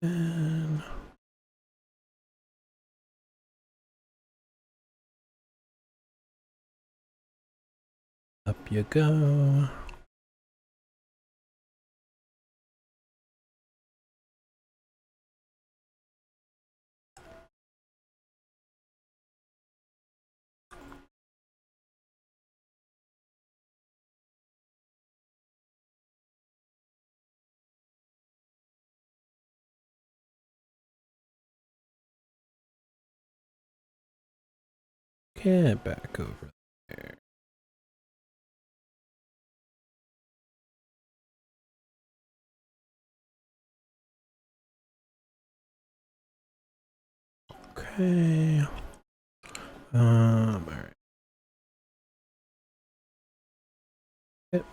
And up you go. Get back over there. Okay. All right. Yep.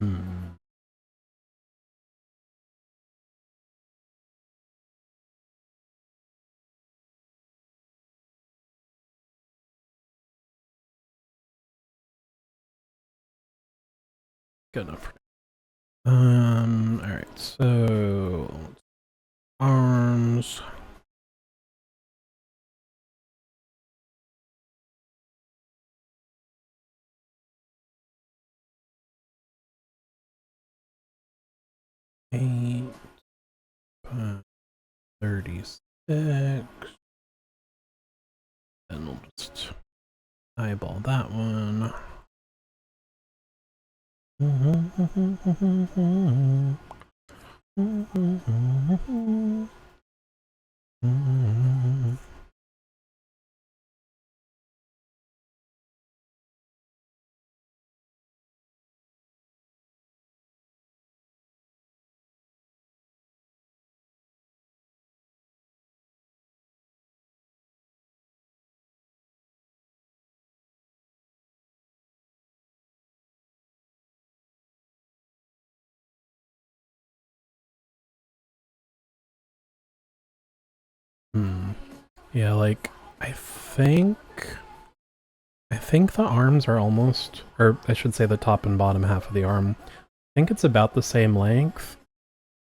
Hmm. Good enough. All right. So arms. Eight. 36. And we'll just eyeball that one. Yeah, like I think the arms are almost, or I should say the top and bottom half of the arm. I think it's about the same length,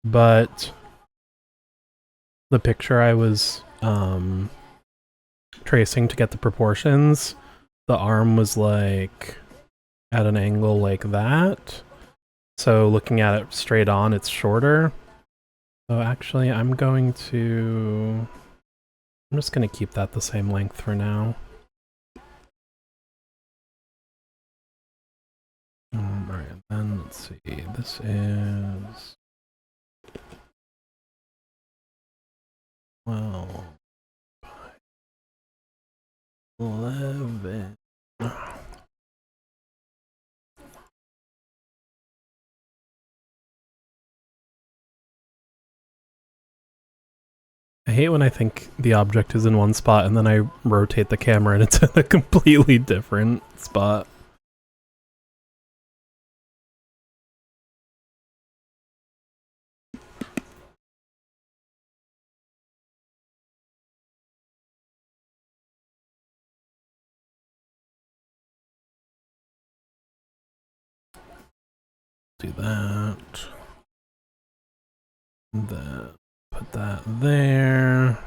but the picture I was tracing to get the proportions, the arm was like at an angle like that. So looking at it straight on, it's shorter. So actually, I'm just gonna keep that the same length for now. Alright, then let's see. This is 12, 11. I hate when I think the object is in one spot and then I rotate the camera and it's in a completely different spot. Do that. That. Put that there.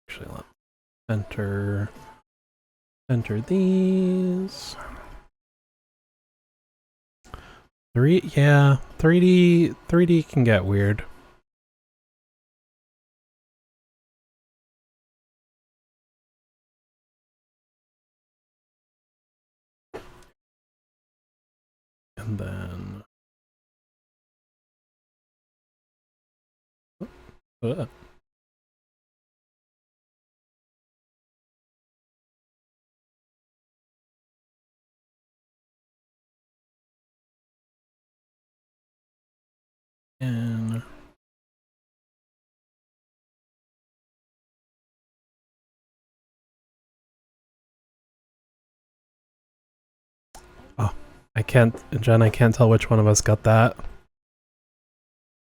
Actually, let's center these. 3D can get weird. And then... And... Oh, I can't, Jen, I can't tell which one of us got that.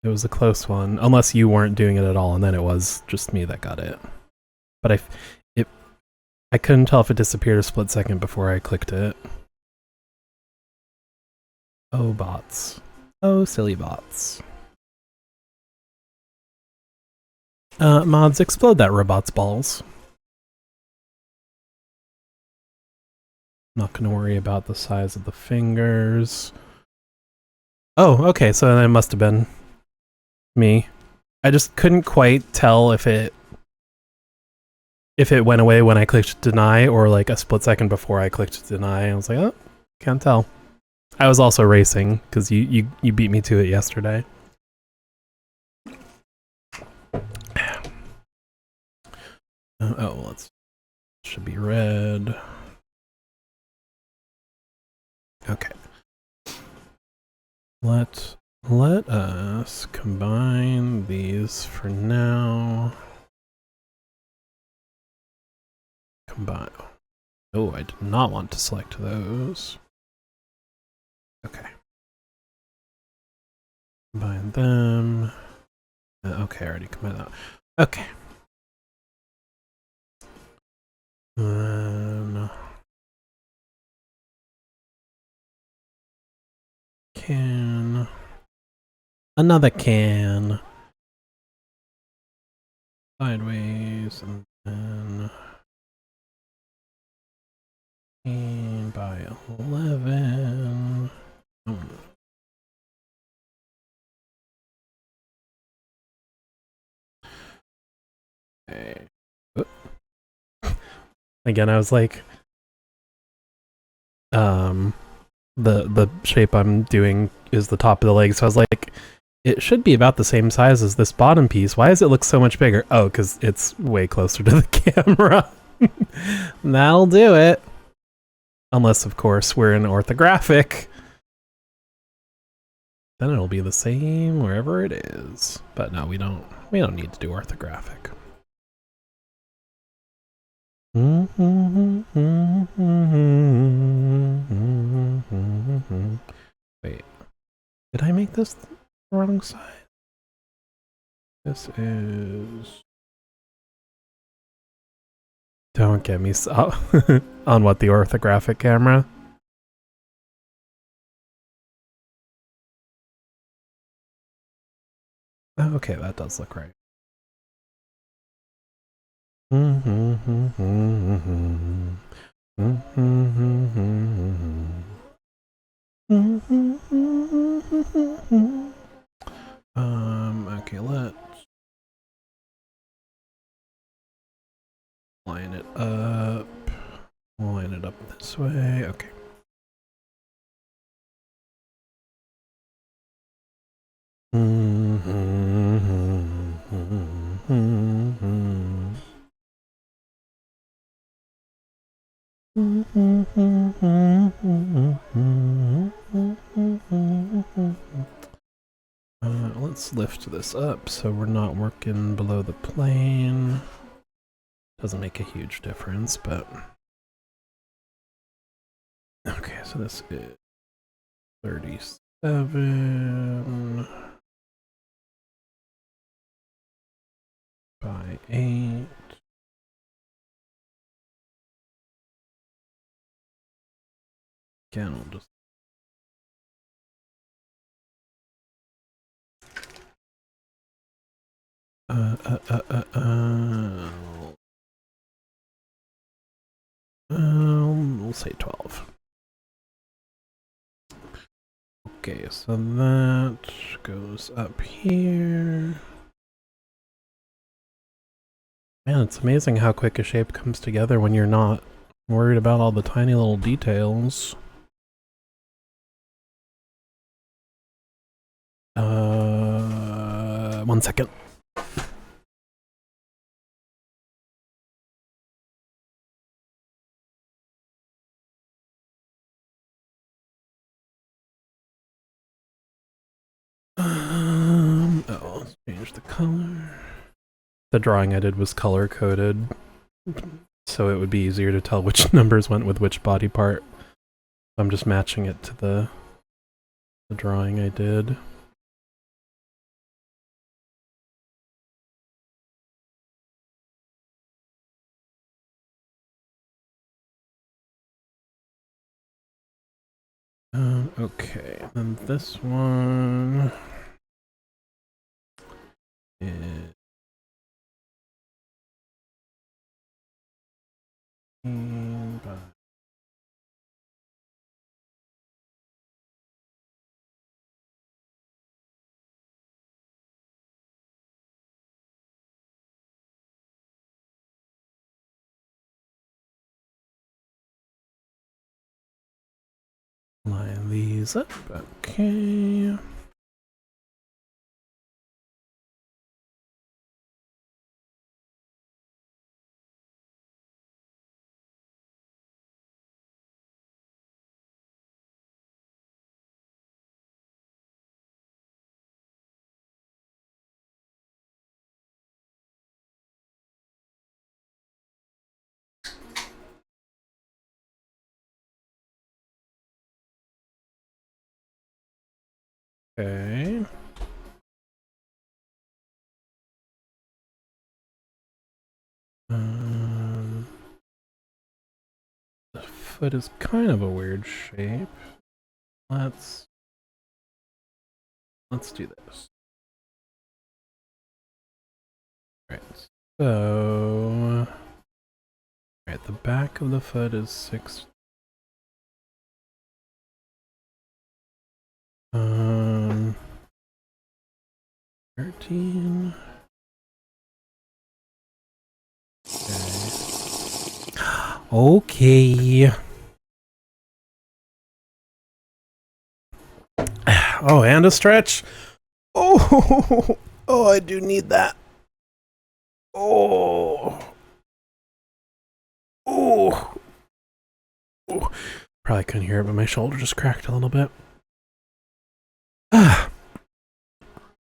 It was a close one, unless you weren't doing it at all, and then it was just me that got it. But I couldn't tell if it disappeared a split second before I clicked it. Oh, bots. Oh, silly bots. Mods, explode that robot's balls. Not gonna worry about the size of the fingers. Oh, okay, so then it must have been me. I just couldn't quite tell if it went away when I clicked deny or like a split second before I clicked deny. I was like, oh, can't tell. I was also racing because you beat me to it yesterday. Oh, let's should be red. Okay. Let us combine these for now. Combine. Oh, I did not want to select those. Okay. Combine them. Okay, I already combined that. Okay. Can. Another can. Sideways, and then. By 11. Oh. Okay. Oop. Again, I was like, the shape I'm doing is the top of the leg, so I was like, it should be about the same size as this bottom piece. Why does it look so much bigger? Oh, because it's way closer to the camera. That'll do it. Unless, of course, we're in orthographic. Then it'll be the same wherever it is. But no, we don't need to do orthographic. Wait, did I make this the wrong side? This is... Don't get me on what, the orthographic camera? Oh, okay, that does look right. Okay, let's line it up. Line it up this way. Okay. Let's lift this up so we're not working below the plane. Doesn't make a huge difference, but... Okay, so this is 37 by 8. Again, we'll just... we'll say 12. Okay, so that goes up here. Man, it's amazing how quick a shape comes together when you're not worried about all the tiny little details. 1 second. Let's change the color. The drawing I did was color coded, so it would be easier to tell which numbers went with which body part. I'm just matching it to the drawing I did. Okay, then this one is line these up. Okay. Okay. The foot is kind of a weird shape. Let's do this. Right. So, right, the back of the foot is 6. 13. Okay. Oh, and a stretch. Oh, oh, I do need that. Oh, oh, oh. Probably couldn't hear it, but my shoulder just cracked a little bit. Ah.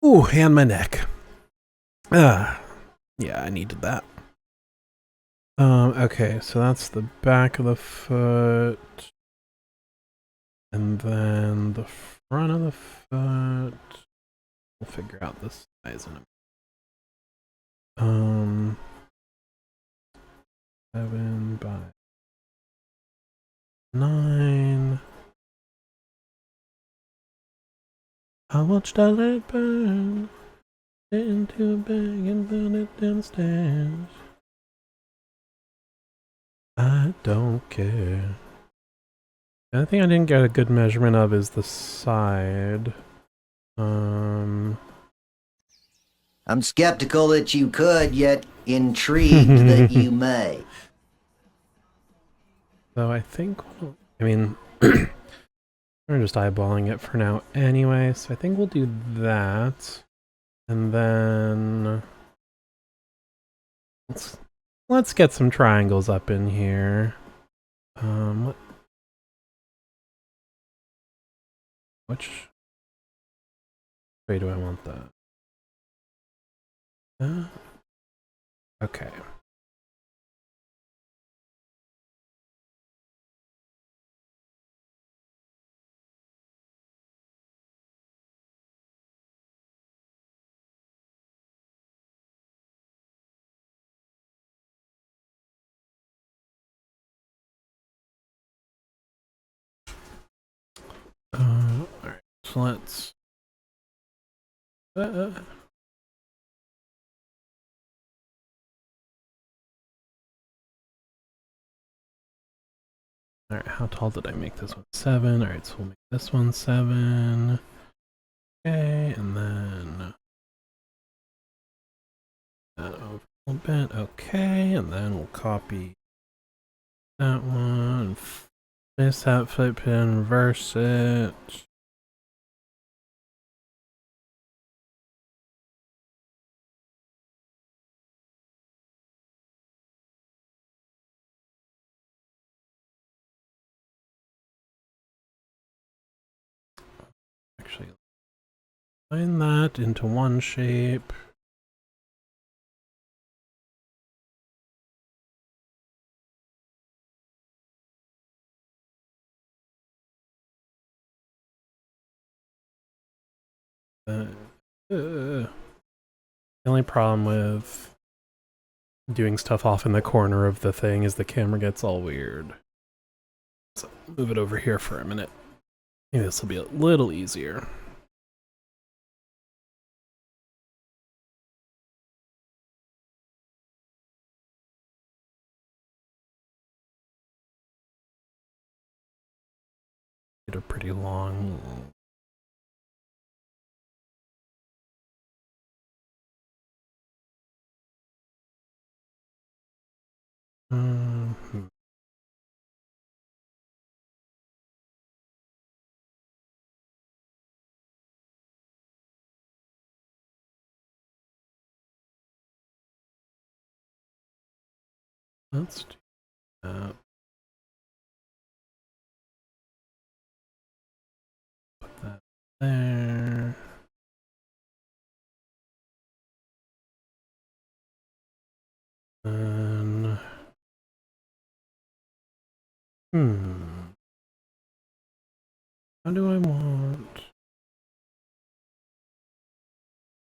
Ooh, and my neck. Ah, yeah, I needed that. Okay, so that's the back of the foot. And then the front of the foot. We'll figure out the size in a minute. 7 by 9. I watched that light burn into a bag and put it downstairs. I don't care. The only thing I didn't get a good measurement of is the side. I'm skeptical that you could, yet intrigued that you may. So I think, I mean, we're just eyeballing it for now anyway, so I think we'll do that. And then let's get some triangles up in here. Which way do I want that? Okay. Alright, so let's alright, how tall did I make this one? 7. Alright, so we'll make this one 7. Okay, and then that over a little bit. Okay, and then we'll copy that one. Place that, flip it, reverse it. Combine that into one shape. The only problem with doing stuff off in the corner of the thing is the camera gets all weird. So move it over here for a minute. Maybe this will be a little easier. Get a pretty long. Let's do that. Put that there. And how do I want?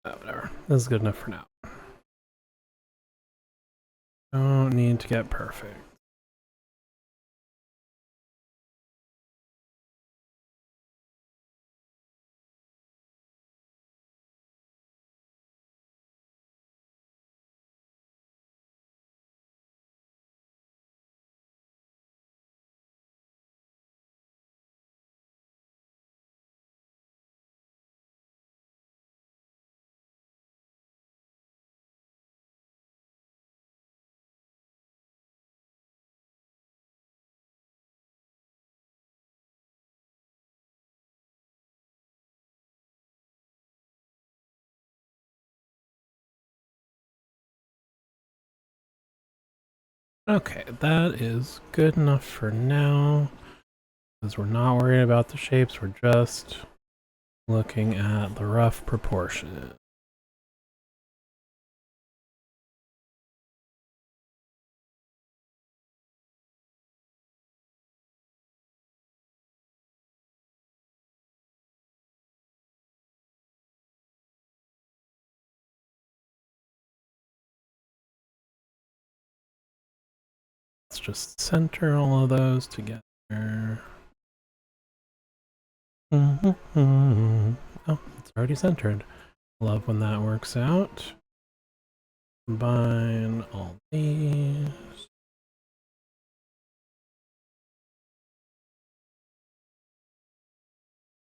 Oh, whatever. This is good enough for now. Don't need to get perfect. Okay, that is good enough for now. Because we're not worried about the shapes, we're just looking at the rough proportion. Let's just center all of those together. Oh, it's already centered. Love when that works out. Combine all these.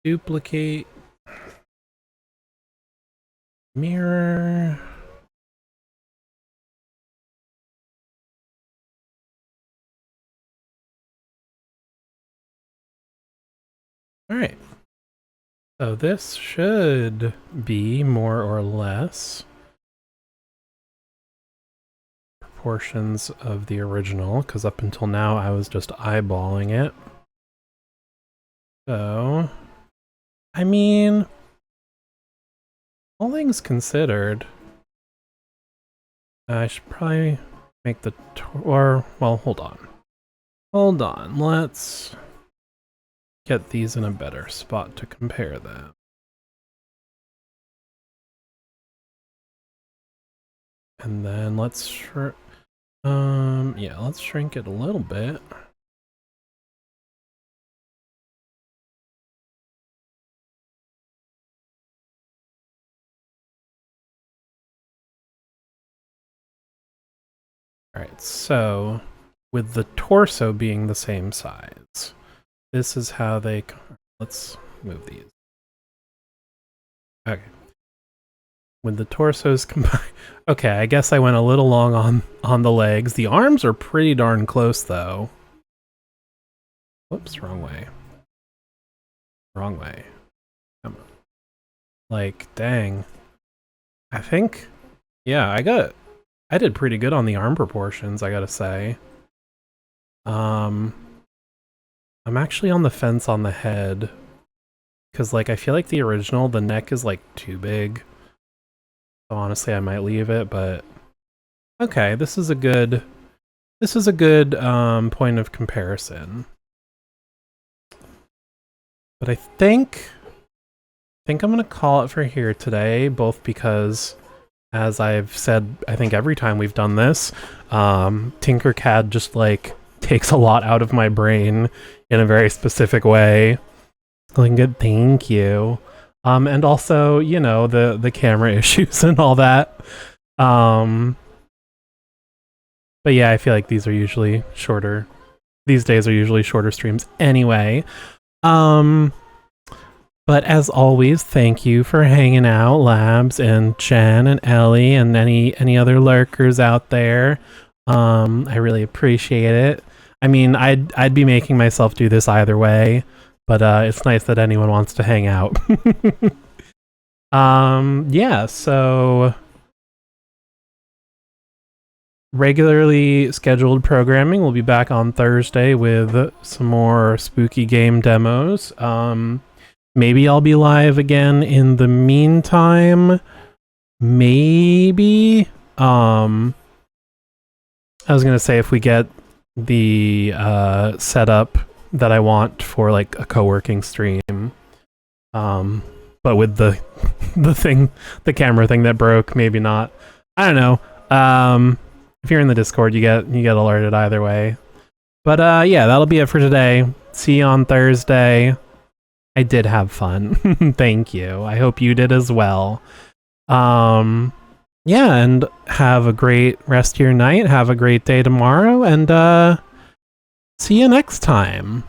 Duplicate. Mirror. All right. So this should be more or less proportions of the original, because up until now I was just eyeballing it. So, I mean, all things considered, I should probably make the well, hold on. Hold on, let's get these in a better spot to compare them. And then let's let's shrink it a little bit. Alright, so with the torso being the same size, this is how they... Let's move these. Okay. When the torsos combine... Okay, I guess I went a little long on the legs. The arms are pretty darn close, though. Whoops, wrong way. Wrong way. Come on. Like, dang. I think... Yeah, I did pretty good on the arm proportions, I gotta say. I'm actually on the fence on the head, because like I feel like the original, the neck is like too big. So honestly, I might leave it, but okay, this is a good point of comparison. But I think I'm gonna call it for here today, both because, as I've said, I think every time we've done this, Tinkercad just like takes a lot out of my brain in a very specific way. Like, good, thank you. And also, you know, the camera issues and all that. But yeah, I feel like these are usually shorter. These days are usually shorter streams anyway. But as always, thank you for hanging out, Labs and Jen and Ellie and any other lurkers out there. I really appreciate it. I mean, I'd be making myself do this either way, but it's nice that anyone wants to hang out. Yeah, so regularly scheduled programming will be back on Thursday with some more spooky game demos. Maybe I'll be live again in the meantime. Maybe. I was gonna say if we get the setup that I want for like a co-working stream. But with the the camera thing that broke, maybe not. I don't know. If you're in the Discord, you get alerted either way. But yeah, that'll be it for today. See you on Thursday. I did have fun. Thank you. I hope you did as well. Yeah, and have a great rest of your night. Have a great day tomorrow, and see you next time.